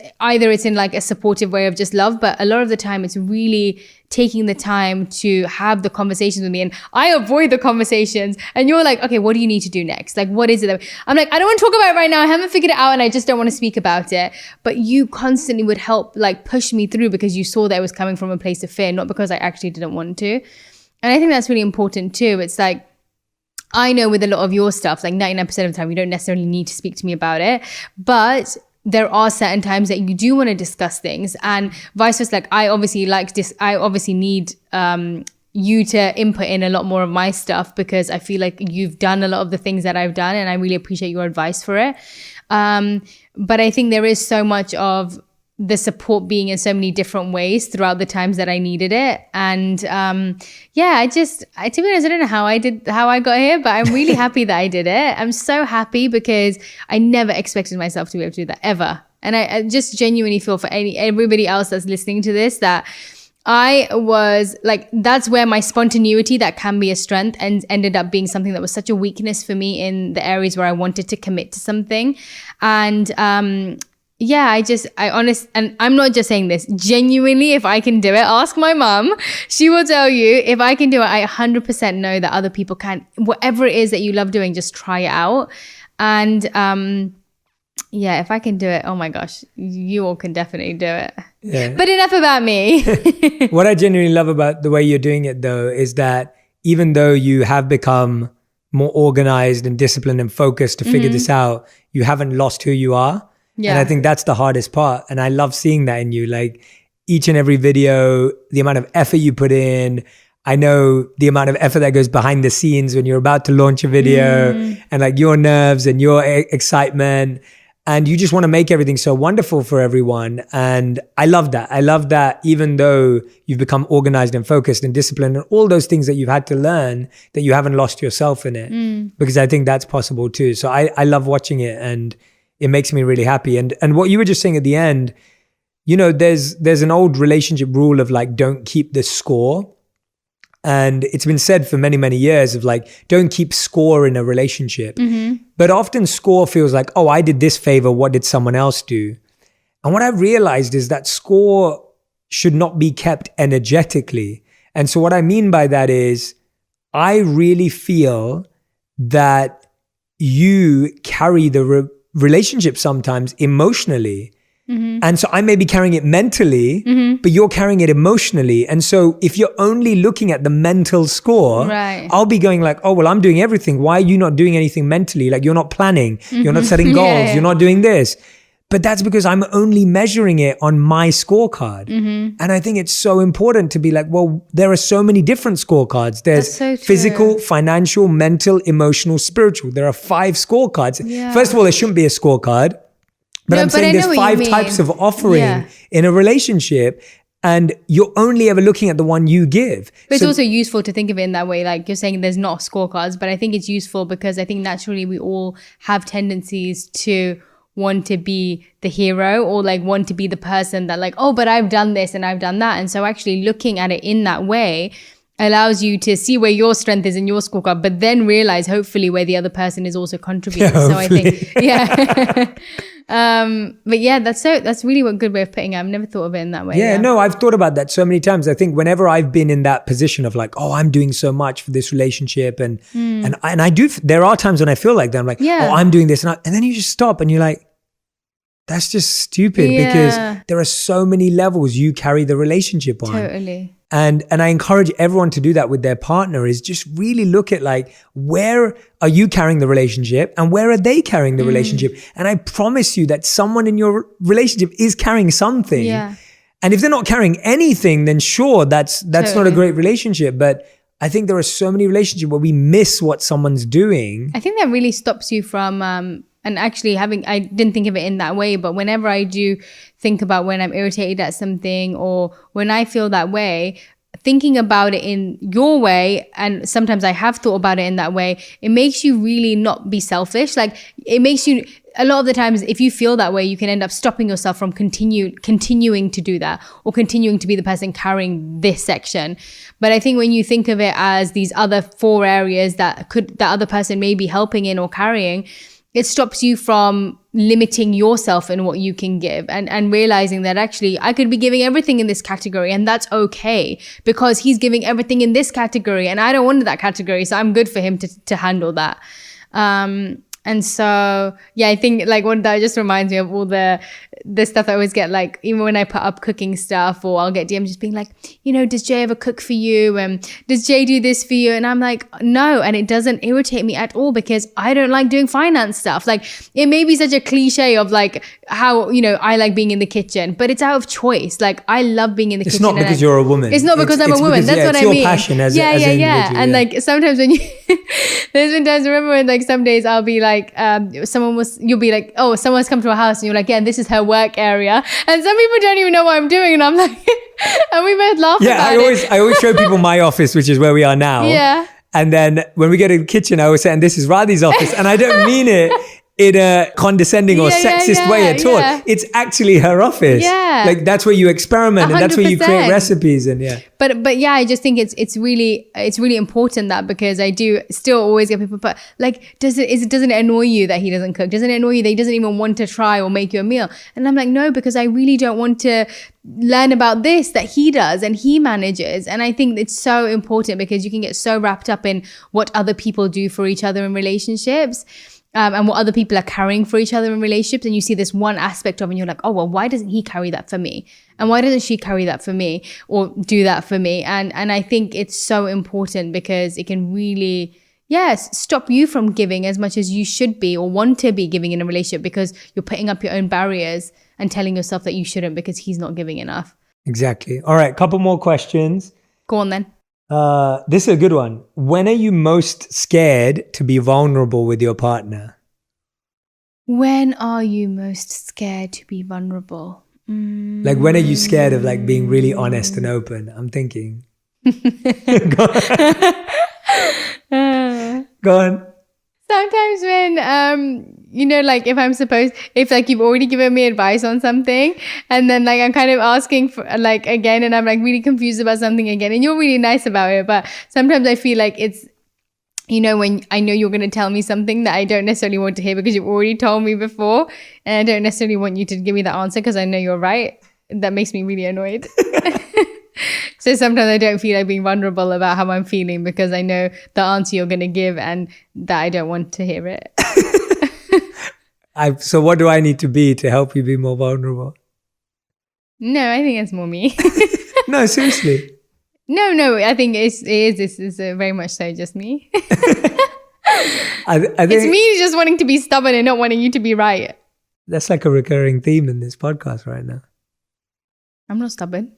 in like a supportive way of just love, but a lot of the time it's really taking the time to have the conversations with me. And I avoid the conversations, and you're like, okay, what do you need to do next? Like, what is it I'm like, I don't want to talk about it right now. I haven't figured it out and I just don't want to speak about it. But you constantly would help like push me through, because you saw that it was coming from a place of fear, not because I actually didn't want to. And I think that's really important too. It's like, I know with a lot of your stuff, like 99% of the time, you don't necessarily need to speak to me about it, but there are certain times that you do want to discuss things, and vice versa. Like, I obviously need you to input in a lot more of my stuff, because I feel like you've done a lot of the things that I've done, and I really appreciate your advice for it. But I think there is so much of the support being in so many different ways throughout the times that I needed it. And yeah, to be honest, I don't know how I got here, but I'm really happy that I did it. I'm so happy, because I never expected myself to be able to do that ever. And I just genuinely feel for everybody else that's listening to this, that I was like, that's where my spontaneity that can be a strength and ended up being something that was such a weakness for me in the areas where I wanted to commit to something. And and I'm not just saying this, genuinely, if I can do it, ask my mum. She will tell you, if I can do it, I 100% know that other people can. Whatever it is that you love doing, just try it out. And if I can do it, oh my gosh, you all can definitely do it. Yeah. But enough about me. What I genuinely love about the way you're doing it, though, is that even though you have become more organized and disciplined and focused to figure this out, you haven't lost who you are. Yeah. And I think that's the hardest part. And I love seeing that in you. Like each and every video, the amount of effort you put in. I know the amount of effort that goes behind the scenes when you're about to launch a video and like your nerves and your excitement. And you just want to make everything so wonderful for everyone. And I love that. I love that even though you've become organized and focused and disciplined and all those things that you've had to learn, that you haven't lost yourself in it. Because I think that's possible too. So I love watching it and it makes me really happy. And what you were just saying at the end, you know, there's an old relationship rule of like, don't keep the score. And it's been said for many, many years of like, don't keep score in a relationship. But often score feels like, oh, I did this favor. What did someone else do? And what I've realized is that score should not be kept energetically. And so what I mean by that is I really feel that you carry the relationship sometimes emotionally. And so I may be carrying it mentally, but you're carrying it emotionally. And so if you're only looking at the mental score, I'll be going like, oh, well, I'm doing everything. Why are you not doing anything mentally? Like you're not planning, you're not setting goals, you're not doing this. But that's because I'm only measuring it on my scorecard. And I think it's so important to be like, well, there are so many different scorecards. There's physical, financial, mental, emotional, spiritual. There are 5 scorecards. First of all, there shouldn't be a scorecard. But I'm saying there's 5 types of offering in a relationship and you're only ever looking at the one you give. But it's also useful to think of it in that way. Like you're saying there's not scorecards, but I think it's useful because I think naturally we all have tendencies to want to be the hero or like want to be the person that like, oh, but I've done this and I've done that. And so actually looking at it in that way allows you to see where your strength is in your scorecard, but then realize hopefully where the other person is also contributing. So I think, but yeah, that's really a good way of putting it. I've never thought of it in that way. Yeah, no, I've thought about that so many times. I think whenever I've been in that position of like, oh, I'm doing so much for this relationship and I do, there are times when I feel like that. I'm like, oh, I'm doing this. And then you just stop and you're like, that's just stupid because there are so many levels you carry the relationship on. Totally. And I encourage everyone to do that with their partner is just really look at like, where are you carrying the relationship and where are they carrying the relationship? And I promise you that someone in your relationship is carrying something. Yeah. And if they're not carrying anything, then sure, that's not a great relationship. But I think there are so many relationships where we miss what someone's doing. I think that really stops you from, and actually I didn't think of it in that way, but whenever I do think about when I'm irritated at something or when I feel that way, thinking about it in your way, and sometimes I have thought about it in that way, it makes you really not be selfish. Like it makes you, a lot of the times, if you feel that way, you can end up stopping yourself from continuing to do that or continuing to be the person carrying this section. But I think when you think of it as these other 4 areas that other person may be helping in or carrying, it stops you from limiting yourself in what you can give and realizing that actually I could be giving everything in this category and that's okay because he's giving everything in this category and I don't want that category. So I'm good for him to handle that. And so, yeah, I think like that just reminds me of all the stuff I always get, like even when I put up cooking stuff or I'll get DMs just being like, you know, does Jay ever cook for you? And does Jay do this for you? And I'm like, no. And it doesn't irritate me at all because I don't like doing finance stuff. Like it may be such a cliche of like how, you know, I like being in the kitchen, but it's out of choice. Like I love being in the kitchen. It's not because you're a woman. It's not because I'm a woman. That's what I mean. It's your passion as an individual. And like sometimes when you, there's been times, remember when like some days I'll be like, you'll be like, oh, someone's come to our house and you're like, yeah, this is her work area. And some people don't even know what I'm doing. And I'm like, and we both laugh about it. I always show people my office, which is where we are now. Yeah. And then when we go to the kitchen, I always say, and this is Radhi's office. And I don't mean it in a condescending or sexist way at all. It's actually her office. Yeah. Like that's where you experiment 100%. And that's where you create recipes and But yeah, I just think it's really important that, because I do still always get people, but like, doesn't it annoy you that he doesn't cook? Doesn't it annoy you that he doesn't even want to try or make you a meal? And I'm like, no, because I really don't want to learn about this that he does and he manages. And I think it's so important, because you can get so wrapped up in what other people do for each other in relationships. And what other people are carrying for each other in relationships. And you see this one aspect of it and you're like, oh, well, why doesn't he carry that for me? And why doesn't she carry that for me or do that for me? And I think it's so important, because it can really, stop you from giving as much as you should be or want to be giving in a relationship, because you're putting up your own barriers and telling yourself that you shouldn't because he's not giving enough. Exactly. All right, couple more questions. Go on then. This is a good one. When are you most scared to be vulnerable with your partner? When are you most scared to be vulnerable? Like, when are you scared of like being really honest and open? I'm thinking. Go on. Sometimes when, like if like you've already given me advice on something and then like I'm kind of asking for like again and I'm like really confused about something again and you're really nice about it. But sometimes I feel like it's, when I know you're going to tell me something that I don't necessarily want to hear because you've already told me before and I don't necessarily want you to give me that answer because I know you're right. That makes me really annoyed. So sometimes I don't feel like being vulnerable about how I'm feeling because I know the answer you're going to give and that I don't want to hear it. So what do I need to be to help you be more vulnerable? No, I think it's more me. No, seriously. No, I think it is very much so just me. I think it's me just wanting to be stubborn and not wanting you to be right. That's like a recurring theme in this podcast right now. I'm not stubborn.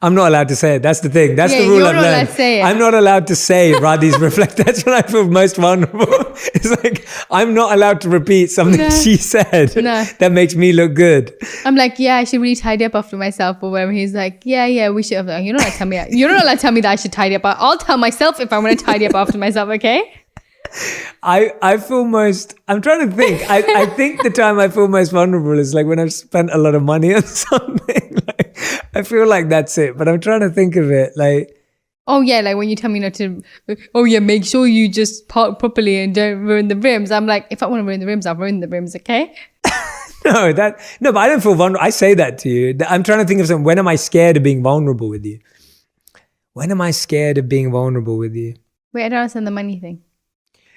I'm not allowed to say it. That's the thing. That's the rule I've learned. I'm not allowed to say Radhi's reflect. That's when I feel most vulnerable. It's like I'm not allowed to repeat something she said that makes me look good. I'm like, I should really tidy up after myself or whatever. He's like, we should have. You're not allowed to tell me. You're not allowed to tell me that I should tidy up. I'll tell myself if I want to tidy up after myself. Okay. I feel most, I'm trying to think. I think the time I feel most vulnerable is like when I've spent a lot of money on something. Like, I feel like that's it, but I'm trying to think of it like. Oh yeah, like when you tell me not to, make sure you just park properly and don't ruin the rims. I'm like, if I want to ruin the rims, I'll ruin the rims, okay? No, but I don't feel vulnerable. I say that to you. I'm trying to think of something. When am I scared of being vulnerable with you? When am I scared of being vulnerable with you? Wait, I don't understand the money thing.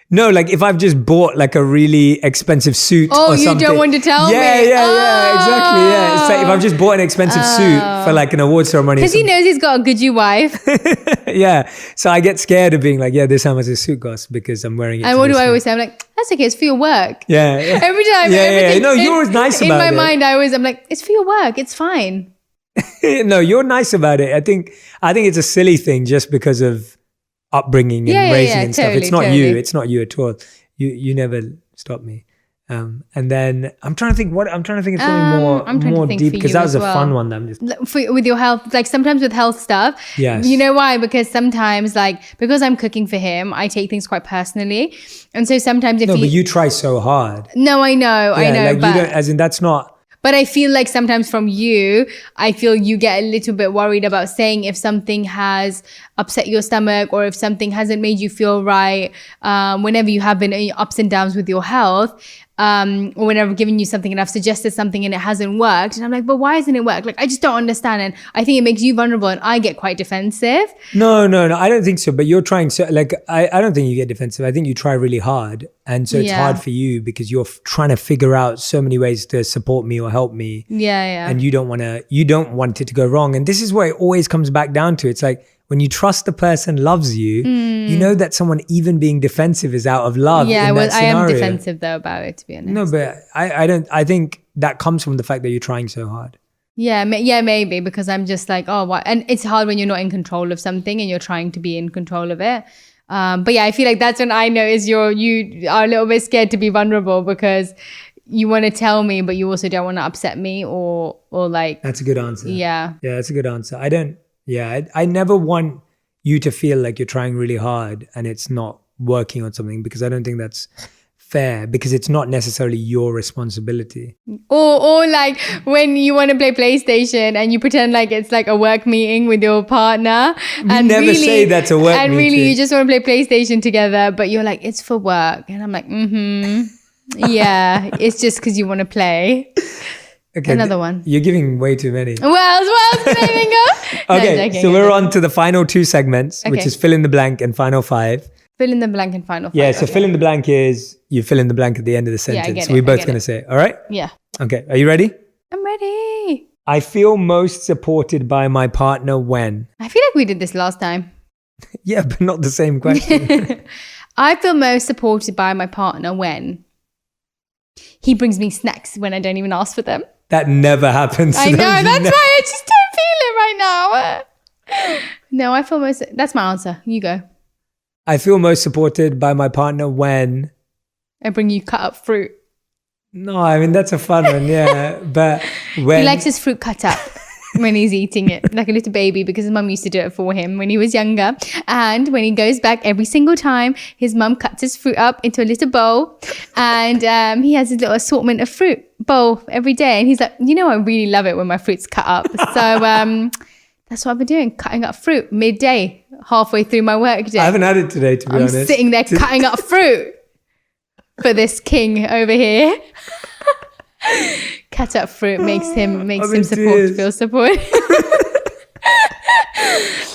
No, like if I've just bought like a really expensive suit or something. Oh, you don't want to tell me? Yeah, exactly. Yeah, it's like if I've just bought an expensive suit for like an award ceremony. Because he knows he's got a Gucci wife. Yeah. So I get scared of being like, this is how much this suit costs because I'm wearing it. And what do I always say? I'm like, that's okay. It's for your work. Yeah. Every time. Yeah. No, you're always nice about it. In my mind, I'm like, it's for your work. It's fine. No, you're nice about it. I think it's a silly thing just because of upbringing and raising and stuff. It's not you. It's not you at all. You never stop me. And then I'm trying to think of something more deep because that was a fun one that I'm just with your health. Like sometimes with health stuff. Yes. You know why? Because sometimes because I'm cooking for him, I take things quite personally, and so sometimes but you try so hard. No, I know. Like but you don't, as in that's not. But I feel like sometimes from you, I feel you get a little bit worried about saying if something has upset your stomach or if something hasn't made you feel right, whenever you have been in ups and downs with your health, or whenever I've given you something and I've suggested something and it hasn't worked. And I'm like, but why hasn't it worked? Like, I just don't understand. And I think it makes you vulnerable and I get quite defensive. No, I don't think so. But you're trying so like, I don't think you get defensive. I think you try really hard. And so it's hard for you because you're trying to figure out so many ways to support me or help me. Yeah. And you don't want it to go wrong. And this is where it always comes back down to. It's like, when you trust the person loves you, you know that someone even being defensive is out of love. Yeah, I am defensive though about it, to be honest. No, but I don't. I think that comes from the fact that you're trying so hard. Yeah, maybe because I'm just like, oh, what? And it's hard when you're not in control of something and you're trying to be in control of it. But yeah, I feel like that's when I know is you are a little bit scared to be vulnerable because you want to tell me, but you also don't want to upset me or like. That's a good answer. Yeah, that's a good answer. I never want you to feel like you're trying really hard and it's not working on something because I don't think that's fair because it's not necessarily your responsibility. Or like when you want to play PlayStation and you pretend like it's like a work meeting with your partner. And never say that's a work meeting. And really you just want to play PlayStation together, but you're like, it's for work. And I'm like, yeah, it's just because you want to play. Okay, another one. You're giving way too many. What else can I think of? Okay, so we're on to the final 2 segments, which is fill in the blank and final 5. Fill in the blank and final 5. Yeah, so fill in the blank is you fill in the blank at the end of the sentence. I get so it, we're both going to say it. All right? Yeah. Okay, are you ready? I'm ready. I feel most supported by my partner when? I feel like we did this last time. Yeah, but not the same question. I feel most supported by my partner when he brings me snacks when I don't even ask for them. That never happens. I know, that's why I just don't feel it right now. No, I feel most... That's my answer. You go. I feel most supported by my partner when... I bring you cut up fruit. No, I mean, that's a fun one, yeah. But when... He likes his fruit cut up when he's eating it, like a little baby, because his mum used to do it for him when he was younger. And when he goes back every single time, his mum cuts his fruit up into a little bowl. And he has his little assortment of fruit bowl every day. And he's like, you know, I really love it when my fruit's cut up. So that's what I've been doing, cutting up fruit midday, halfway through my work day. I haven't had it today, to be honest. I'm sitting there cutting up fruit for this king over here. Cut up fruit makes him feel support.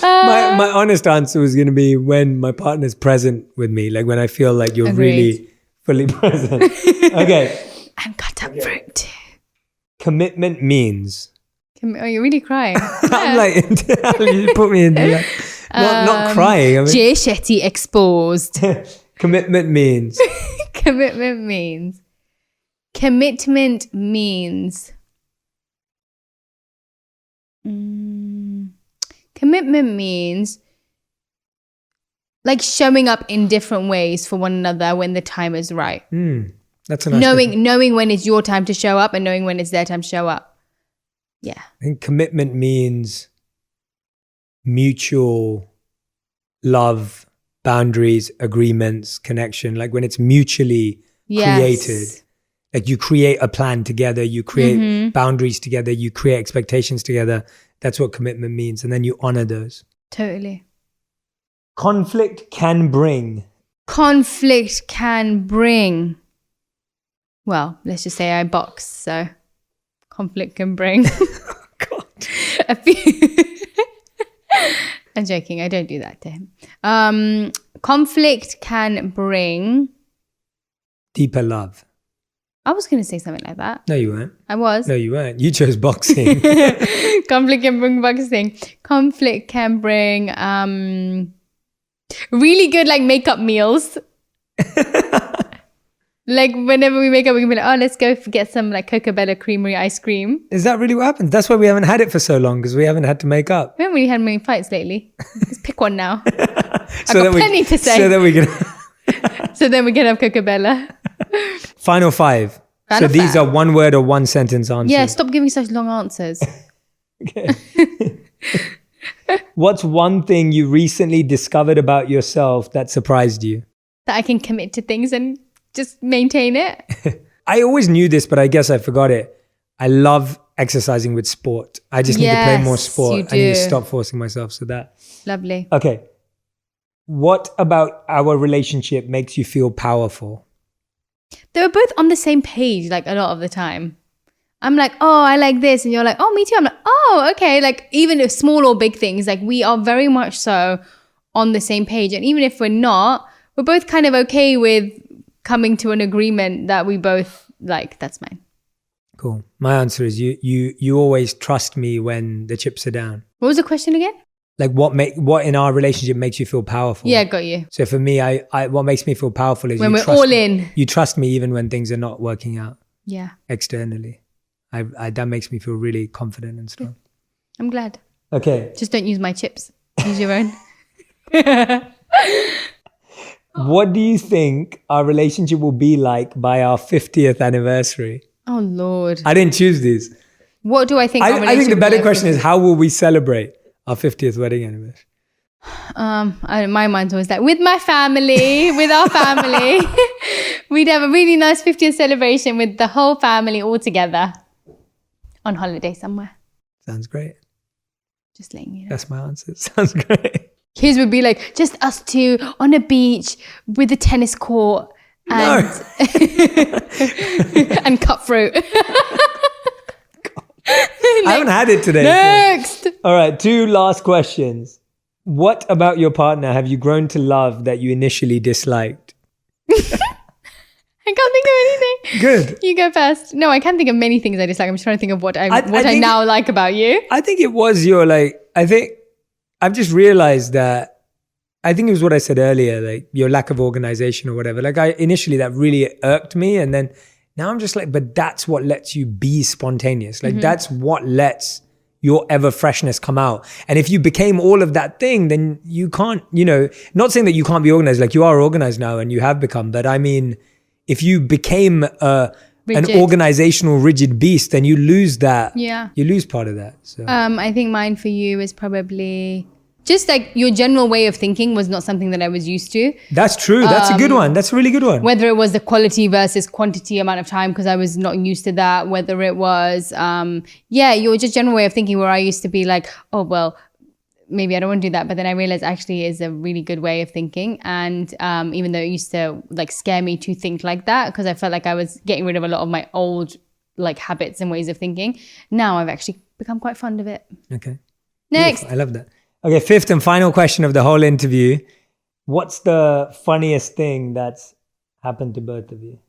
My honest answer was going to be when my partner's present with me, like when I feel like you're really fully present. Okay. And cut up fruit too. Commitment means. Oh, you're really crying. I'm like, you put me into like, not crying. I mean, J. Shetty exposed. Commitment means. Commitment means. Commitment means. Commitment means like showing up in different ways for one another when the time is right. That's a nice knowing when it's your time to show up and knowing when it's their time to show up. Yeah. I think commitment means mutual love, boundaries, agreements, connection. Like when it's mutually created. Like you create a plan together, you create boundaries together, you create expectations together. That's what commitment means. And then you honor those. Totally. Conflict can bring. Conflict can bring. Well, let's just say I box, so conflict can bring. Oh, God. A few. I'm joking. I don't do that to him. Conflict can bring. Deeper love. I was going to say something like that. No, you weren't. I was. No, you weren't. You chose boxing. Conflict can bring boxing. Conflict can bring really good like makeup meals. Like whenever we make up, we can be like, oh, let's go get some like Cocobella creamery ice cream. Is that really what happens? That's why we haven't had it for so long, because we haven't had to make up. We haven't really had many fights lately. Let's pick one now. So I've got plenty to say. So that we can... So then we can have Cocobella. Final 5. So these are one word or one sentence answers. Yeah, stop giving such long answers. Okay. What's one thing you recently discovered about yourself that surprised you? That I can commit to things and just maintain it. I always knew this, but I guess I forgot it. I love exercising with sport. I just need to play more sport. I need to stop forcing myself. So that. Lovely. Okay. What about our relationship makes you feel powerful? They were both on the same page like a lot of the time. I'm like, oh, I like this. And you're like, oh, me too. I'm like, oh, okay. Like even if small or big things, like we are very much so on the same page. And even if we're not, we're both kind of okay with coming to an agreement that we both like. That's mine. Cool. My answer is you always trust me when the chips are down. What was the question again? Like what in our relationship makes you feel powerful? Yeah, got you. So for me, I what makes me feel powerful is when we're all in. You trust me even when things are not working out. Yeah. Externally. I that makes me feel really confident and strong. I'm glad. Okay. Just don't use my chips. Use your own. What do you think our relationship will be like by our 50th anniversary? Oh, Lord. I didn't choose these. What do I think? I think the better question is, how will we celebrate our 50th wedding anniversary? My mind's always like, with my family, with our family. We'd have a really nice 50th celebration with the whole family all together on holiday somewhere. Sounds great. Just letting you know. That's my answer. Sounds great. His would be like, just us two on a beach with a tennis court and, and cut fruit. I haven't had it today. Next. All right, 2 last questions. What about your partner have you grown to love that you initially disliked? I can't think of anything. Good. You go first. No, I can't think of many things I dislike. I'm just trying to think of what I now like about you. I think it was your I've just realized that, I think it was what I said earlier, like your lack of organization or whatever. Like initially that really irked me. And then now I'm just like, but that's what lets you be spontaneous. Like that's what lets your ever freshness come out. And if you became all of that thing, then you can't, not saying that you can't be organized, like you are organized now and you have become, but I mean, if you became an organizational rigid beast, then you lose that. Yeah. You lose part of that. So I think mine for you is probably just like your general way of thinking was not something that I was used to. That's true. That's a good one. That's a really good one. Whether it was the quality versus quantity amount of time, because I was not used to that. Whether it was, your just general way of thinking where I used to be like, oh, well, maybe I don't want to do that. But then I realized actually is a really good way of thinking. And even though it used to like scare me to think like that, because I felt like I was getting rid of a lot of my old like habits and ways of thinking. Now I've actually become quite fond of it. Okay. Next. Beautiful. I love that. Okay, 5th and final question of the whole interview. What's the funniest thing that's happened to both of you?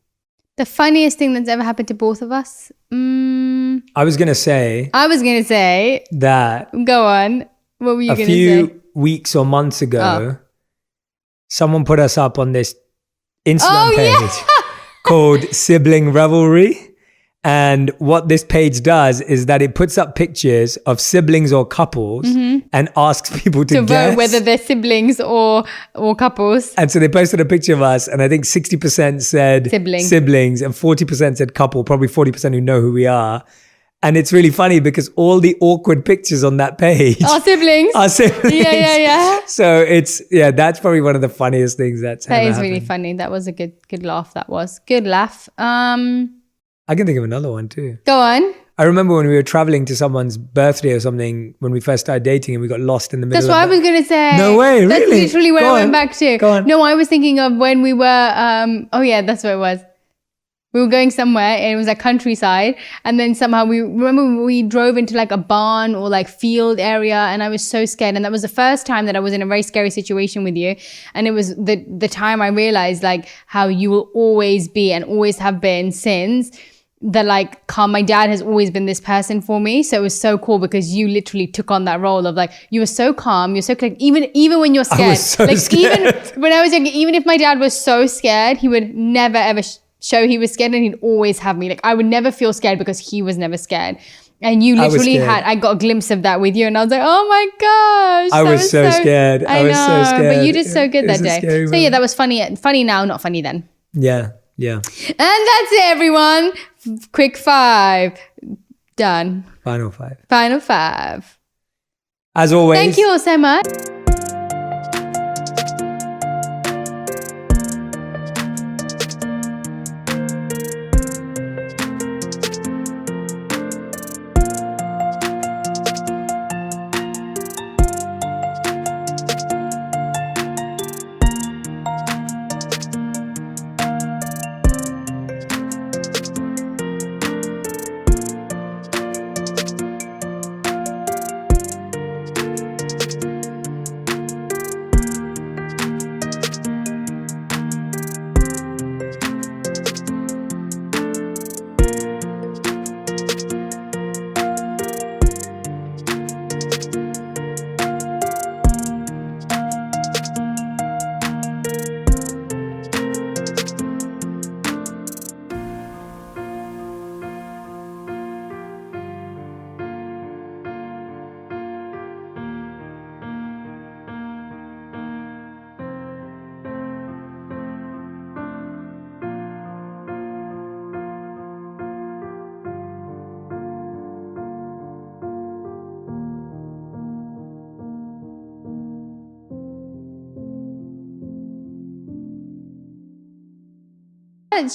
The funniest thing that's ever happened to both of us? I was going to say that. Go on. What were you going to say? A few weeks or months ago, someone put us up on this Instagram page called Sibling Revelry. And what this page does is that it puts up pictures of siblings or couples and asks people to guess vote whether they're siblings or couples. And so they posted a picture of us, and I think 60% said siblings and 40% said couple, probably 40% who know who we are. And it's really funny because all the awkward pictures on that page are siblings. Yeah. So that's probably one of the funniest things that's ever happened. Really funny. That was a good laugh. That was good laugh. I can think of another one too. Go on. I remember when we were traveling to someone's birthday or something when we first started dating and we got lost in the middle. That's what I was going to say. No way, really? That's literally where I went back to. Go on. No, I was thinking of when we were, that's what it was. We were going somewhere and it was like countryside. And then somehow we drove into like a barn or like field area and I was so scared. And that was the first time that I was in a very scary situation with you. And it was the time I realized like how you will always be and always have been since that like calm. My dad has always been this person for me. So it was so cool because you literally took on that role of like, you were so calm, you're so connected, even when you're scared. I was so scared. Even when I was younger, even if my dad was so scared, he would never ever show he was scared and he'd always have me. Like I would never feel scared because he was never scared. And you literally I got a glimpse of that with you and I was like, oh my gosh. I was so scared. I was so scared. But you did so good that day. So yeah, that was funny. Funny now, not funny then. Yeah. And that's it, everyone. Quick 5. Done. Final 5. Final 5. As always. Thank you all so much.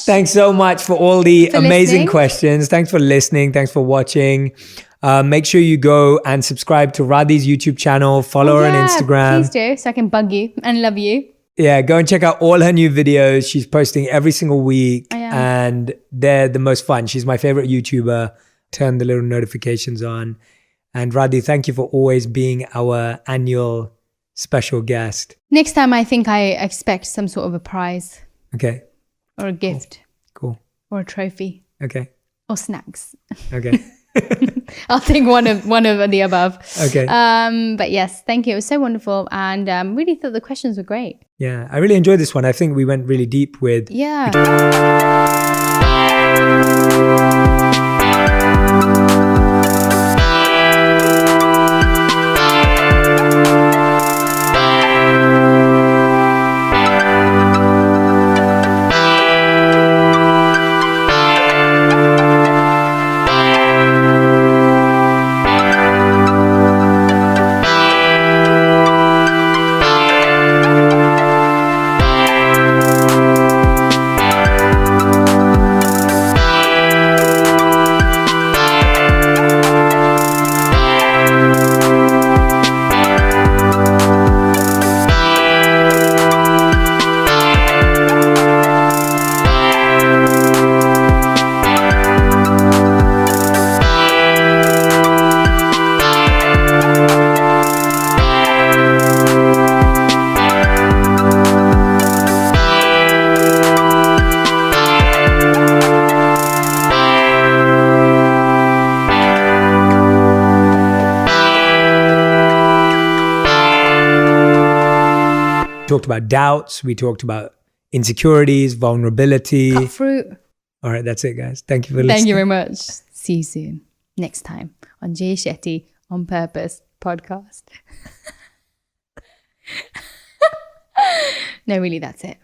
Thanks so much for all the amazing listening. questions. Thanks for listening. Thanks for watching. Make sure you go and subscribe to Radhi's YouTube channel. Follow her on Instagram. Please do, so I can bug you and love you. Yeah, go and check out all her new videos. She's posting every single week. I am. And they're the most fun. She's my favorite YouTuber. Turn the little notifications on. And Radhi, thank you for always being our annual special guest. Next time, I think I expect some sort of a prize Okay, or a gift cool. or a trophy Okay, or snacks. okay, I'll think one of the above. okay. But yes, thank you. It was so wonderful, and really thought the questions were great. Yeah, I really enjoyed this one. I think we went really deep with... Yeah. talked about doubts. We talked about insecurities, vulnerability. Cut fruit. All right, that's it, guys. Thank you for listening. Thank you very much. See you soon. Next time on Jay Shetty On Purpose podcast. No, really, that's it.